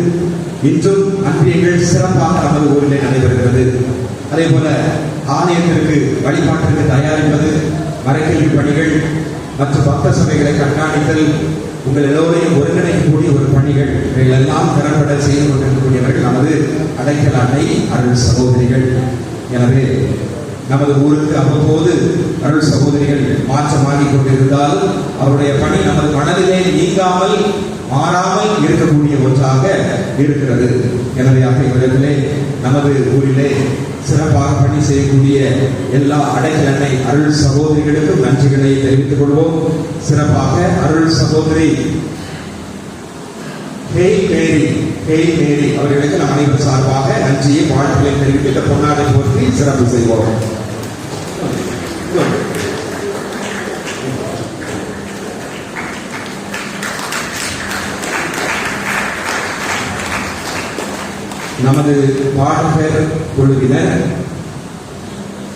இன்றும் அன்பியங்கள் சிறப்பாக நமது ஊரிலே நடைபெறுகிறது. அதே போல ஆலயத்திற்கு வழிபாட்டிற்கு தயாரிப்பது, மறைக்கல்வி பணிகள் மற்றும் பக்த சபைகளை கண்காணித்தல், உங்கள் எல்லோரையும் ஒருங்கிணைக்கக்கூடிய ஒரு பணிகள், இவைகளெல்லாம் திறம்பட செய்து கொண்டிருக்கக்கூடியவர்கள் நமது அடைக்கல அன்னை அருள் சகோதரிகள். எனவே நமது ஊருக்கு அவ்வப்போது அருள் சகோதரிகள் மாற்றமாகிக் கொண்டிருந்தாலும் அவருடைய பணி நமது மனதிலே நீங்காமல் மாறாமல் இருக்கக்கூடிய ஒன்றாக இருக்கிறது. எனவே அவ்விடத்திலே நமது ஊரிலே சிறப்பாக பணி செய்யக்கூடிய எல்லா அடைக்கல அன்னை அருள் சகோதரிகளுக்கும் நன்றிகளை தெரிவித்துக் கொள்வோம். சிறப்பாக அருள் சகோதரி ஹேய் மேரி அவர்களுக்கு நம் அனைவர் சார்பாக நன்றியை வாழ்த்துக்களை தெரிவித்து இந்த பொன்னாடை போற்றி சிறப்பு செய்வோம். நமது பாடகர் குழுவினர்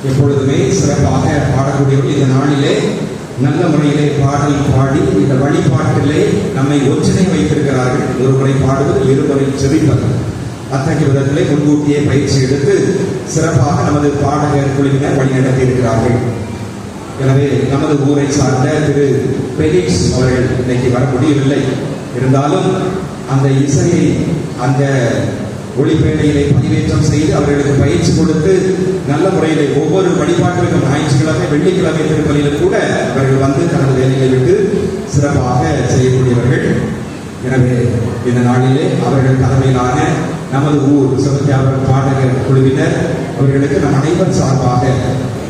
எப்பொழுதுமே சிறப்பாக பாடக்கூடியவர்கள். இந்த நாளிலே நல்ல முறையிலே பாடல் பாடி இந்த வழிபாட்டிலே நம்மை ஒன்றிணை வைத்திருக்கிறார்கள். ஒரு முறை பாடுவது, இருமுறை செவிப்பது, அத்தகைய விதத்திலே முன்கூட்டியே பயிற்சி எடுத்து சிறப்பாக நமது பாடகர் குழுவினர் வழிநடத்தி இருக்கிறார்கள். எனவே நமது ஊரை சார்ந்த திரு பெலிக்ஸ் அவர்கள் இன்னைக்கு வர முடியவில்லை. இருந்தாலும் அந்த இசையை, அந்த ஒளிப்பேழையிலே பதிவேற்றம் செய்து அவர்களுக்கு பயிற்சி கொடுத்து நல்ல முறையிலே ஒவ்வொரு வழிபாட்டிற்கும் ஞாயிற்றுக்கிழமை வெள்ளிக்கிழமை திருப்பலியிலும் கூட அவர்கள் வந்து தனது வேலையை விட்டு சிறப்பாக செய்யக்கூடியவர்கள். எனவே இந்த நாளிலே அவர்கள் தலைமையிலான நமது ஊர் செபத்தியாளர் பாடகர் குழுவினர் அவர்களுக்கு நம் அனைவர் சார்பாக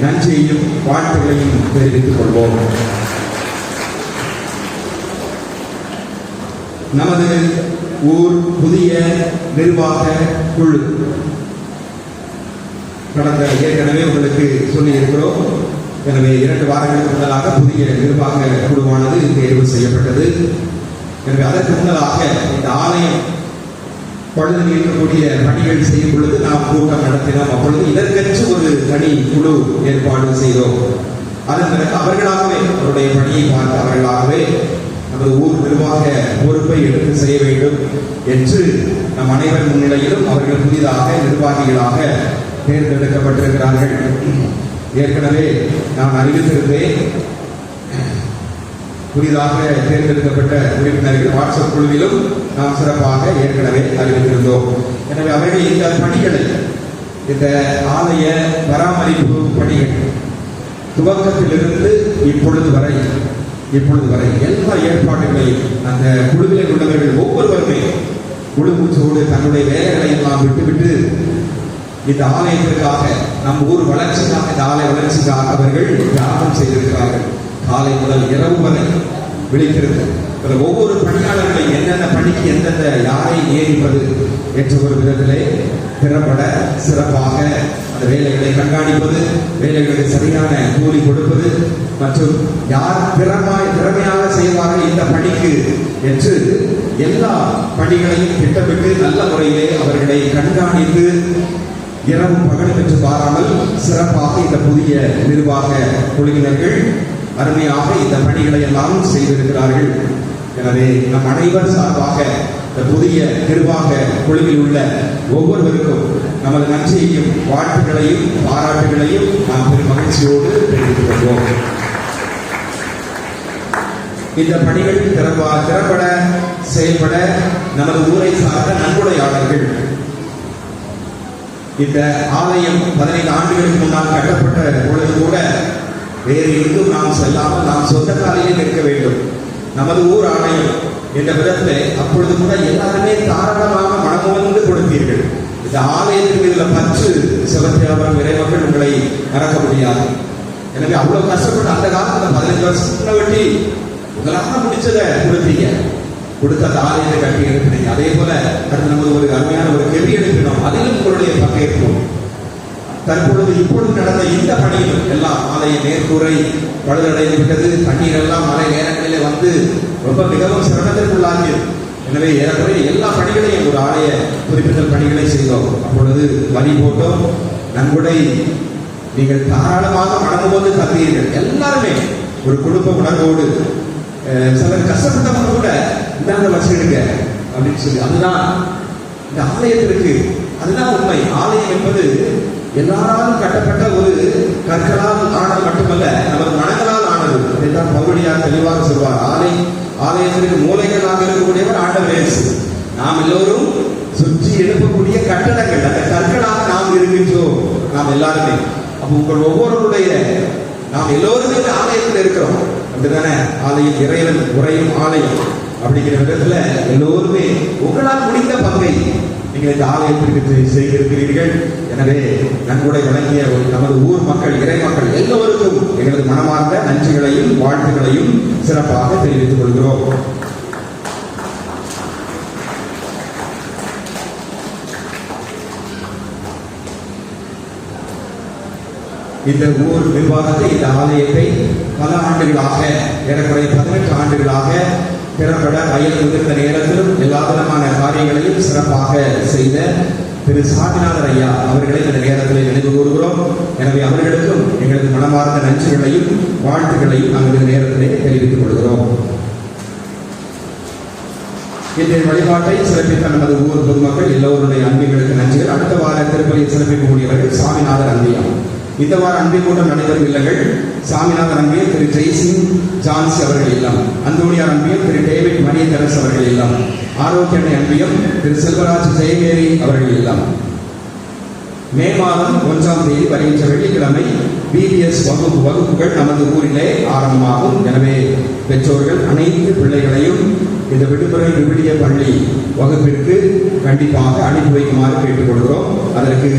நன்றியையும் வாழ்த்துகளையும் தெரிவித்துக் கொள்வோம். நமது ஊர் புதிய நிர்வாக குழு கடந்த ஏற்கனவே உங்களுக்கு சொல்லி இருக்கிறோம். எனவே 2 வாரங்களுக்கு முன்னதாக புதிய நிர்வாக குழுவானது தேர்வு செய்யப்பட்டது. எனவே அதற்கு முன்னதாக இந்த ஆலயம் பழுதில் இருக்கக்கூடிய பணிகள் செய்யும் பொழுது நாம் கூட்டம் நடத்தினோம். அப்பொழுது இதற்கென்று ஒரு தனி குழு ஏற்பாடு செய்தோம். அதன் பிறகு அவர்களாகவே அவருடைய பணியை பார்த்து அவர்களாகவே நமது ஊர் நிர்வாக பொறுப்பை எடுத்து செய்ய வேண்டும் என்று நம் அனைவர் முன்னிலையிலும் அவர்கள் புதிதாக நிர்வாகிகளாக தேர்ந்தெடுக்கப்பட்டிருக்கிறார்கள். ஏற்கனவே நான் அறிவித்திருந்தேன், புதிதாக தேர்ந்தெடுக்கப்பட்ட உறுப்பினர்கள் வாட்ஸ்அப் குழுவிலும் நாம் சிறப்பாக ஏற்கனவே அறிவித்திருந்தோம். எனவே அவர்கள் இந்த பணிகளை, இந்த ஆலய பராமரிப்பு பணிகள் துவக்கத்திலிருந்து இப்பொழுது வரை எல்லா ஏற்பாடுகளையும் அந்த குழுவில் உள்ளவர்கள் ஒவ்வொருவருமே முழு மூச்சோடு தன்னுடைய வேலைகளை எல்லாம் விட்டுவிட்டு இந்த ஆலயத்திற்காக, நம் ஊர் வளர்ச்சிக்காக, இந்த ஆலய வளர்ச்சிக்காக அவர்கள் தியாகம் செய்திருக்கிறார்கள். காலை முதல் இரவு வரை விழித்திருந்து ஒவ்வொரு பணியாளர்களையும் எந்தெந்த பணிக்கு எந்தெந்த யாரை நியமிப்பது என்ற ஒரு விதத்திலே திறம்பட சிறப்பாக அந்த வேலைகளை கண்காணிப்பது, வேலைகளுக்கு சரியான கூலி கொடுப்பது மற்றும் யார் திறமையாக செய்வார்கள் இந்த பணிக்கு என்று எல்லா பணிகளையும் திட்டமிட்டு நல்ல முறையிலே அவர்களை கண்காணித்து இரவு பகலும் என்று பாராமல் சிறப்பாக இந்த புதிய நிர்வாக குழுவினர்கள் அருமையாக இந்த பணிகளை எல்லாம் செய்திருக்கிறார்கள். எனவே நம் அனைவர் சார்பாக இந்த புதிய நிர்வாக குழுவில் உள்ள ஒவ்வொருவருக்கும் நமது நன்றியையும் வாழ்த்துக்களையும் பாராட்டுகளையும் நாம் பெரும் மகிழ்ச்சியோடு தெரிவித்துக் கொள்வோம். இந்த பணிகள் திறம்பட செயல்பட நமது ஊரை சார்ந்த நன்கொடையாளர்கள், இந்த ஆலயம் 15 ஆண்டுகளுக்கு முன்னால் கட்டப்பட்ட பொழுது கூட வேறு எங்கும் நாம் செல்லாமல் நாம் சொந்த காலையிலே நிற்க வேண்டும். நமது ஊர் ஆலயம் என்ற விதத்திலே அப்பொழுது கூட எல்லாருமே தாராளமாக மனமுவந்து கொடுத்தீர்கள். இந்த ஆலயத்தின் மீதுள்ள பற்று செபத்தியாபுரம் இறைமக்கள் உங்களை மறக்க முடியாது. எனவே அவ்வளவு கஷ்டப்பட்டு அந்த காலத்துல 15 வருஷத்துக்கு வெட்டி உங்களாக முடிச்சதை கொடுத்தீங்க, கொடுத்த அந்த ஆலயத்தை கட்டி எழுப்பினீங்க. அதே போல அடுத்து நமது ஒரு அருமையான ஒரு கெவி எழுப்பினோம், அதிலும் உங்களுடைய பங்கேற்போம். தற்பொழுது இப்பொழுது நடந்த இந்த பணியிலும் எல்லாம் ஆலய மேற்கூரை பழுதடைந்து விட்டது. தண்ணீர் எல்லாம் மழை நேரங்களிலே வந்து ரொம்ப மிகவும் சிரமத்திற்குள்ளாகியது. எனவே ஏறக்குறைய எல்லா பணிகளையும் ஒரு ஆலய குறிப்பிட்ட பணிகளை செய்தோம். அப்பொழுது வரி போட்டோம், நன்கொடை நீங்கள் தாராளமாக மனமுவந்து தந்தீர்கள். எல்லாருமே ஒரு குடும்ப உணர்வோடு, சிலர் கஷ்டப்பட்டவங்க கூட இந்தாங்க வச்சிருக்க அப்படின்னு சொல்லி, அதுதான் இந்த ஆலயத்திற்கு, அதுதான் உண்மை. ஆலயம் என்பது எல்லாராலும் கட்டப்பட்ட ஒரு கற்களால் ஆனது மட்டுமல்ல, நமது மனங்களால் ஆனது. அதைத்தான் பவுலடியார் தெளிவாக சொல்வார். ஆலயத்திற்கு மூலைகளாக இருக்கக்கூடியவர் ஆண்டவர் இயேசு. நாம் எல்லோரும் சுற்றி எழுப்பக்கூடிய கட்டடங்கள், அந்த கற்களாக நாம் இருக்கின்றோம், நாம் எல்லாருமே. அப்போ உங்கள் ஒவ்வொருவருடைய, நாம் எல்லோருமே ஆலயத்தில் இருக்கிறோம், அப்படித்தானே? ஆலயம் இறைவன் உறையும் ஆலயம் அப்படிங்கிற விதத்துல எல்லோருமே உங்களால் முடிந்த பங்கை நீங்கள் இந்த ஆலயத்திற்கு செய்திருக்கிறீர்கள். எனவே நன்கொடை வழங்கிய நமது ஊர் மக்கள், இறை மக்கள் எல்லோருக்கும் எங்களது மனமார்ந்த நன்றிகளையும் வாழ்த்துக்களையும் சிறப்பாக தெரிவித்துக் கொள்கிறோம். இந்த ஊர் நிர்வாகத்தை, இந்த ஆலயத்தை பல ஆண்டுகளாக, ஏறக்குறைய 18 ஆண்டுகளாக திறம்பட வயது முதிர்ந்த நேரத்திலும் எல்லா விதமான காரியங்களையும் சிறப்பாக செய்த திரு சாமிநாதர் ஐயா அவர்களை இந்த நேரத்தில் நினைவு கூறுகிறோம். எனவே அவர்களுக்கும் எங்களது மனமார்ந்த நன்றிகளையும் வாழ்த்துக்களையும் நாங்கள் இந்த நேரத்திலே தெரிவித்துக் கொள்கிறோம். இன்றைய வழிபாட்டை சிறப்பித்த நமது ஊர் பொதுமக்கள் எல்லோருடைய அன்பிகளுக்கு நன்றிகள். அடுத்த வார திருப்பலியை சிறப்பிக்கக்கூடியவர்கள் சாமிநாதர் அன்பியா. இந்த வார அன்பின் கூட்டம் நடைபெறும் இல்லங்கள் சாமிநாதன் அன்பியல் திரு ஜெய்சிங் ஜான்சி அவர்கள் இல்லம், அந்தோனியார் அன்பியல் திரு டேவிட் மரிய தெரஸ் அவர்கள் இல்லம், ஆரோக்கியண்ணை அன்பியம் திரு செல்வராஜ் ஜெயமேரி அவர்கள் இல்லம். மே மாதம் 1ஆம் தேதி வருகின்ற வெள்ளிக்கிழமை BBS வகுப்புகள் நமது ஊரிலே ஆரம்பமாகும். எனவே பெற்றோர்கள் அனைத்து பிள்ளைகளையும் இந்த விடுமுறை விவிலிய பள்ளி வகுப்பிற்கு கண்டிப்பாக அனுப்பி வைக்குமாறு கேட்டுக்கொள்கிறோம். அதற்கு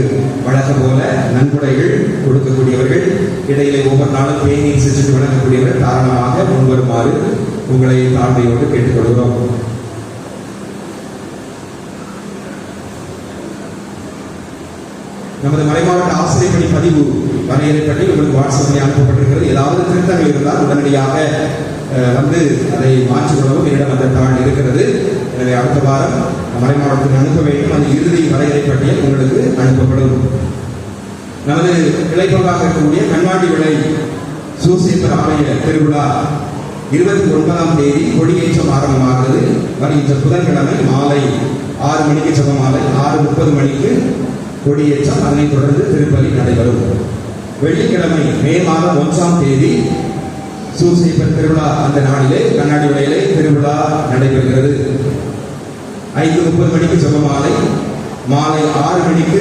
வழக்கம் போல நன்கொடைகள் கொடுக்கக்கூடியவர்கள், இடையிலே ஒவ்வொரு நாளும் பேணியை சென்று வழங்கக்கூடியவர்கள் தாராளமாக முன்வருமாறு உங்களை தாழ்மையோடு கேட்டுக்கொள்கிறோம். நமது மறைமாவட்ட ஆசிரியர் பணி பதிவு வரையறைப்படி உங்களுக்கு வாட்ஸ்அப்பில் அனுப்பப்பட்டிருக்கிறது. ஏதாவது திருத்தங்கள் இருந்தால் உடனடியாக வந்து அதை மாற்றிக்கொள்ளவும் என்னிடம் அந்த தாள் இருக்கிறது. எனவே அடுத்த வாரம் மறைமாவட்டத்தில் அனுப்ப வேண்டும். அந்த இறுதி வரையறை பட்டியல் உங்களுக்கு அனுப்பப்படும். நமது இளைப்பங்காக இருக்கக்கூடிய கண்ணாடி விளை சூசேப்பர் ஆலய திருவிழா 29ஆம் தேதி கொடியேற்றம் ஆரம்பமாகிறது. வருகின்ற புதன்கிழமை மாலை 6 மணிக்கு ஜெபமாலை, 6:30 மணிக்கு கொடியேற்றம், அதனைத் தொடர்ந்து திருப்பலி நடைபெறும். வெள்ளிக்கிழமை மே மாதம் 1ஆம் தேதி சூசேப்பர் திருவிழா, அந்த நாளிலே கண்ணாடி விலையிலே திருவிழா நடைபெறுகிறது. 5:30 மணிக்கு ஜெபமாலை, மாலை 6 மணிக்கு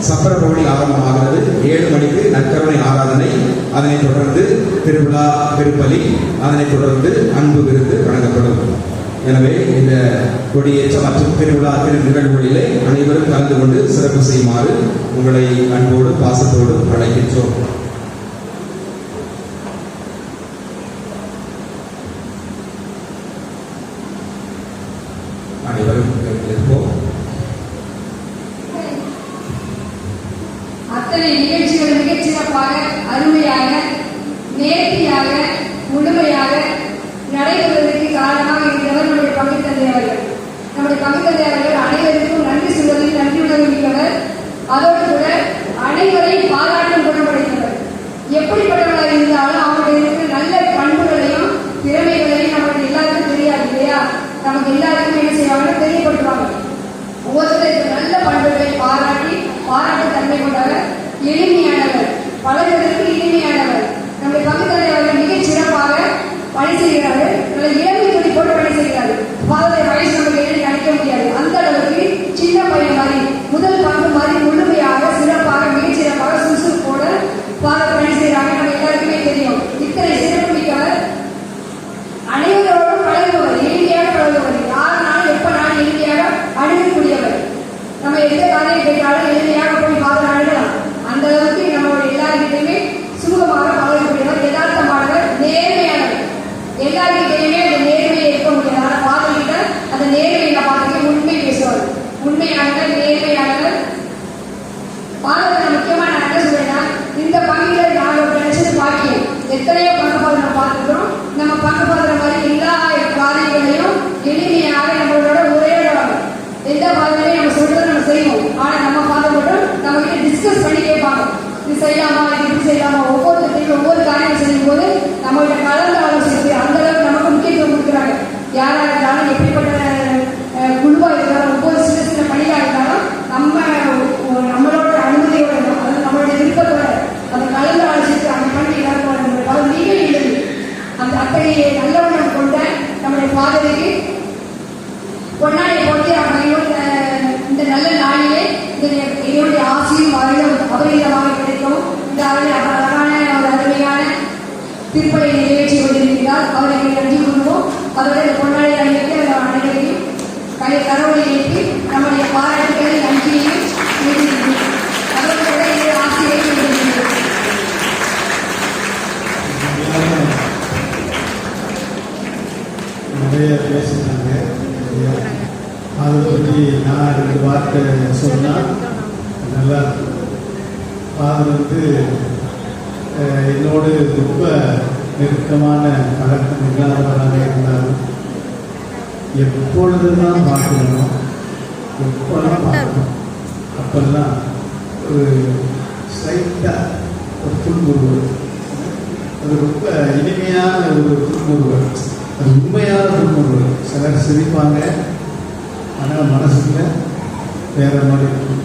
சப்பர பவனி ஆரம்பமாகிறது. 7 மணிக்கு நற்கருணை ஆராதனை, அதனைத் தொடர்ந்து திருவிழா திருப்பலி, அதனைத் தொடர்ந்து அன்பு விருந்து வழங்கப்படும். எனவே இந்த கொடியேற்ற மற்றும் திருவிழா நிகழ்வுகளிலே அனைவரும் கலந்து கொண்டு சிறப்பு செய்யுமாறு உங்களை அன்போடு பாசத்தோடு அழைக்கின்றோம். அனைவரும் இருப்போம். அத்தனை நிகழ்ச்சிகள் மிகச் சிறப்பாக, அருமையாக, நேர்த்தியாக, முழுமையாக நடைபெறுவதற்கு காரணமாக இருக்கிறவர் நம்முடைய பங்கு தந்தை அவர்கள். நம்முடைய பங்கு தந்தை அவர்கள் அனைவருக்கும் நன்றி சொல்வதில் நன்றி உணர்வு மிக்கவர். அதோடு கூட அனைவரையும் பாராட்டும் குணப்படுத்தவர். எப்படிப்பட்டவர்களாக இருந்தாலும் அவருடைய இருக்கிற நல்ல பண்புகளையும் திறமைகளையும் நமக்கு எல்லாருக்கும் தெரியாது இல்லையா? நமக்கு எல்லாருக்கும் என்ன செய்வாங்க, தெரியப்படுத்துவாங்க. ஒவ்வொருத்தரும் நல்ல பண்புகளை பாராட்டு தன்மை கொண்டவர், எளிமையானவர், பலருக்கு இனிமையானவர். நம்முடைய பங்கு தந்தை அவர்கள் மிகச் சிறப்பாக பணி செய்கிறார்கள். நல்ல இளமை துணி போட்டு பணி செய்கிறார்கள். ஃபாதரை வயசு நமக்கு எழுதி நினைக்க முடியாது. அந்த அளவுக்கு சின்ன பையன் மாதிரி, முதல் பங்கு மாதிரி முழுமையாக சிறப்பாக மிகச் சிறப்பாக சுறுசுறுப்போட ஃபாதர் பணி செய்கிறாங்க. நம்ம எல்லாருக்குமே தெரியும். இத்தனை சிறப்பு மிக்கவர், அனைவரோடும் பழகுபவர், எளிமையாக பழகுபவர், யாருனாலும் எப்பனாலும் எளிமையாக அணுகக்கூடியவர். நம்ம எந்த காரியம் கேட்டாலும் எளிமையாக போய் ஃபாதர் அணுகலாம். அந்த அளவுக்கு நம்மளோட எல்லாருக்கிட்டையுமே சுமூகமாக பழகக்கூடியவர், யதார்த்தமானவர், நேர்மையானவர். எல்லாருக்கிட்டையுமே அந்த நேர்மையை இருக்க முடியாது. ஆனால் ஃபாதர்கிட்ட அந்த நேர்மையை பார்த்துட்டு உண்மை பேசுவார். உண்மையானவர், நேர்மையானவர். ஃபாதர் முக்கியமாக நான் என்ன சொல்றேன்னா, இந்த பங்குல நாங்கள் நினைச்சது பாக்கியம். எத்தனையோ பங்கு ஃபாதர் நம்ம பார்த்துக்கிறோம். நம்ம பங்கு ஃபாதர் மாதிரி எல்லா காரியங்களையும் எளிமையாக நம்மளோட உரையாடுவாங்க. எந்த ஃபாதரையும் நம்ம சொல்றதை நம்ம செய்வோம். ஆனால் நம்ம ஃபாதர் மட்டும் நம்ம கிட்ட டிஸ்கஸ் பண்ணி கேட்பாங்க. இது செய்யலாமா, இது இப்படி செய்யலாமா, ஒவ்வொருத்தையும் ஒவ்வொரு காரியம் செய்யும் போது நம்மகிட்ட கலந்து ஆலோசித்து அந்த அளவுக்கு நமக்கு முக்கியத்துவம் கொடுக்குறாங்க. யாரா இருந்தாலும், எப்படிப்பட்ட குழுவா இருந்தாலும், ஒவ்வொரு சின்ன சின்ன பணியா இருந்தாலும் நம்மளோட அனுமதியோட, அதாவது நம்மளுடைய விருப்பத்தோட அதை கலந்து ஆலோசித்து அந்த பணி எல்லாருக்கும் நீங்கள் எழுதி அந்த அத்தகைய நல்லவனம் கொண்ட நம்முடைய ஃபாதருக்கு பொன்னாடியை போட்டு இந்த நல்ல நாளிலே என்னுடைய ஆசையும் அவரிடம் அபரிதமாக கிடைக்கும். இந்த அழகான ஒரு அருமையான திருப்பலை நிறைவேற்றி கொண்டிருக்கிறார். அவரை நன்றி கூறுவோம். அதோட இந்த பொன்னாடி அணிவித்து அனைவரையும் கடவுளை எழுப்பி நம்முடைய பாராட்டுகளை நன்றியையும் அதோட கூட ஆசிரியரை நிறைய பேசினாங்க. அதை பற்றி நான் 2 வார்த்தை சொன்னால் நல்லா இருக்கும். அது என்னோடு ரொம்ப நெருக்கமான பழக்கம் இல்லாதவராக இருந்தாலும் எப்பொழுதுதான் பார்க்கணும், எப்பொழுதும் பார்க்கணும். அப்பெல்லாம் ஒரு ஸ்லைட்டாக ஒரு புன்முறுவல், அது ரொம்ப இனிமையான ஒரு புன்முறுவல், அது உண்மையான புன்முறுவல். சிலர் சிரிப்பாங்க, ஆனால் மனசுல வேற மாதிரி இருக்கும்.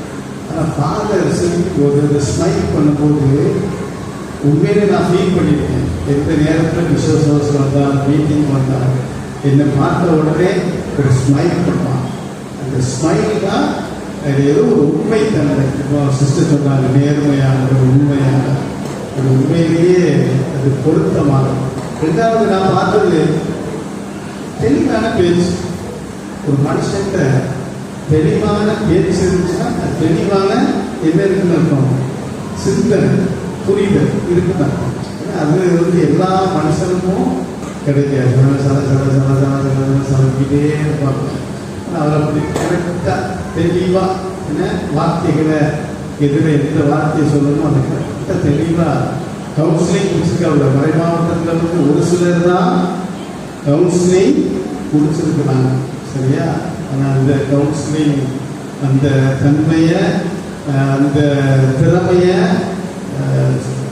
ஆனால் ஃபாதர் சிரிக்கும்போது ஸ்மைல் பண்ணும்போது உண்மையிலே நான் ஃபீல் பண்ணியிருக்கேன். எந்த நேரத்தில் விஸ்வசோஸ் வந்தால் மீட்டிங் வந்தால் என்னை பார்த்த உடனே ஒரு ஸ்மைல் பண்ணுவான். அந்த ஸ்மைல் தான் அது ஏதோ ஒரு உண்மைத்தன்மை. இப்போ சிஸ்டர் சொன்னாங்க நேர்மையான ஒரு உண்மையான ஒரு உண்மையிலேயே அது பொருத்தமாகும். ரெண்டாவது நான் பார்த்தது தெளிவான பேச்சு. ஒரு மனுஷன்கிட்ட தெளிவான பேச்சு இருந்துச்சுன்னா அது தெளிவான என்ன இருக்குன்னு இருக்கும், சிந்தனை புரிதல் இருக்குதான். அது எல்லா மனுஷனுக்கும் கிடைக்காது. சல சல சல சல சல சலக்கிட்டே இருப்பாங்க. அவர் அப்படி கரெக்டாக தெளிவாக என்ன வார்த்தைகளை எதிர எந்த வார்த்தையை சொல்லணும் அதை கரெக்டாக தெளிவாக கவுன்சிலிங் முடிச்சிருக்காங்க. மறை மாவட்டத்தில் ஒரு சிலர் தான் கவுன்சிலிங் முடிச்சிருக்கிறாங்க, சரியா? ஆனால் அந்த கவுன்சிலிங் அந்த தன்மையை அந்த திறமையை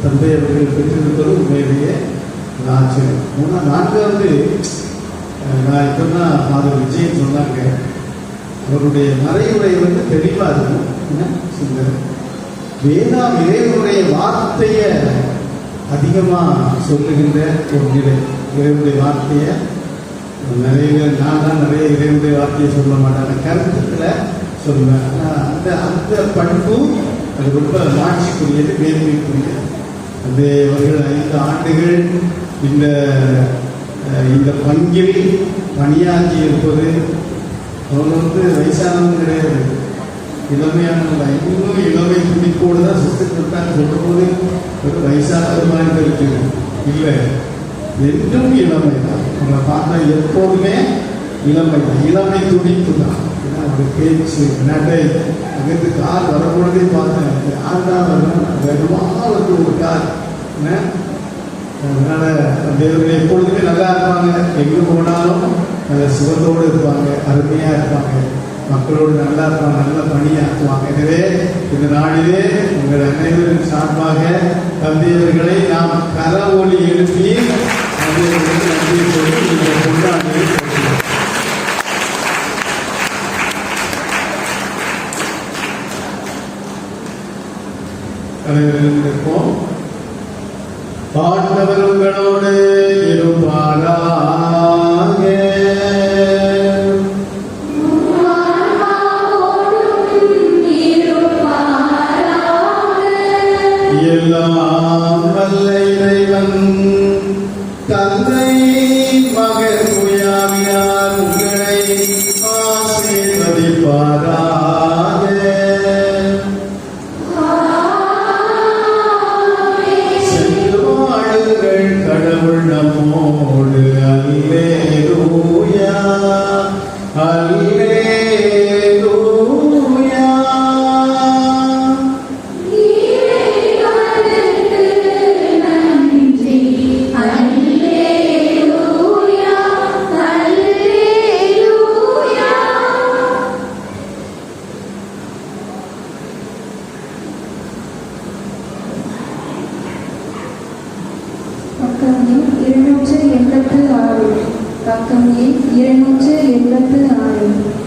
தந்தை அவர்கள் பெற்றிருப்பது உண்மையிலேயே ஆச்சரியம். நான்காவது நான் இப்போ தான் ஃபாதர் விஜயன் சொன்னாங்க, அவருடைய மறைவுரை தெளிவாக இருக்கும். என்ன சிந்தனை இறைவனுடைய வார்த்தையை அதிகமாக சொல்லுகின்ற ஒரு நிலை. இறைவனுடைய வார்த்தையை நிறைய பேர் நான் தான் நிறைய இறைவனுடைய வார்த்தையை சொல்ல மாட்டேன், கருத்துக்களை சொல்லுவேன். அந்த அந்த பண்பு அது ரொம்ப மாட்சிக்குரியது, மேன்மைக்குரியது. அது அவர்கள் 5 ஆண்டுகள் இந்த பங்கில் பணியாற்றி இருப்பது. அவங்க வயசானவங்க கிடையாது, இளமையானவங்க. இன்னும் இளமை துடிப்போடு தான் சிஸ்டர் சொல்லும்போது ஒரு வயசானது மாதிரி இருக்குது. இல்லை, என்றும் இளமை தான். அவங்களை பார்த்தா எப்போதுமே இளமை தான், இளமை துடிப்பு தான். ஒரு பேச்சு நடை அங்கிருந்து கார் வரக்கூடதே பார்த்தேன், யார் தான் வரணும் வேகமாக வந்து ஒரு கார். அதனால தேவர்கள் எப்பொழுதுமே நல்லா இருப்பாங்க, எங்கே போனாலும் நல்ல சுகத்தோடு இருப்பாங்க, அருமையாக இருப்பாங்க, மக்களோடு நல்லா இருப்பாங்க, நல்லா பணியாற்றுவாங்க. எனவே இந்த நாளிலே உங்கள் அனைவரின் சார்பாக தந்தையவர்களை நாம் கர ஒலி எழுப்பி தந்தையவர்களுக்கு நன்றி சொல்லி நீங்கள் கொண்டாடி இருப்போம். ஆண்டவர் உங்களோடு இருப்பாராக. எல்லாம் வல்ல இறைவன் தந்தை மகன் தூயாவியார் உங்களை ஆசீர்வதிப்பாராக. கடவுள் நம்மோடு. அல்லேலூயா அல்லேலூயா. பக்கம் எண் 286.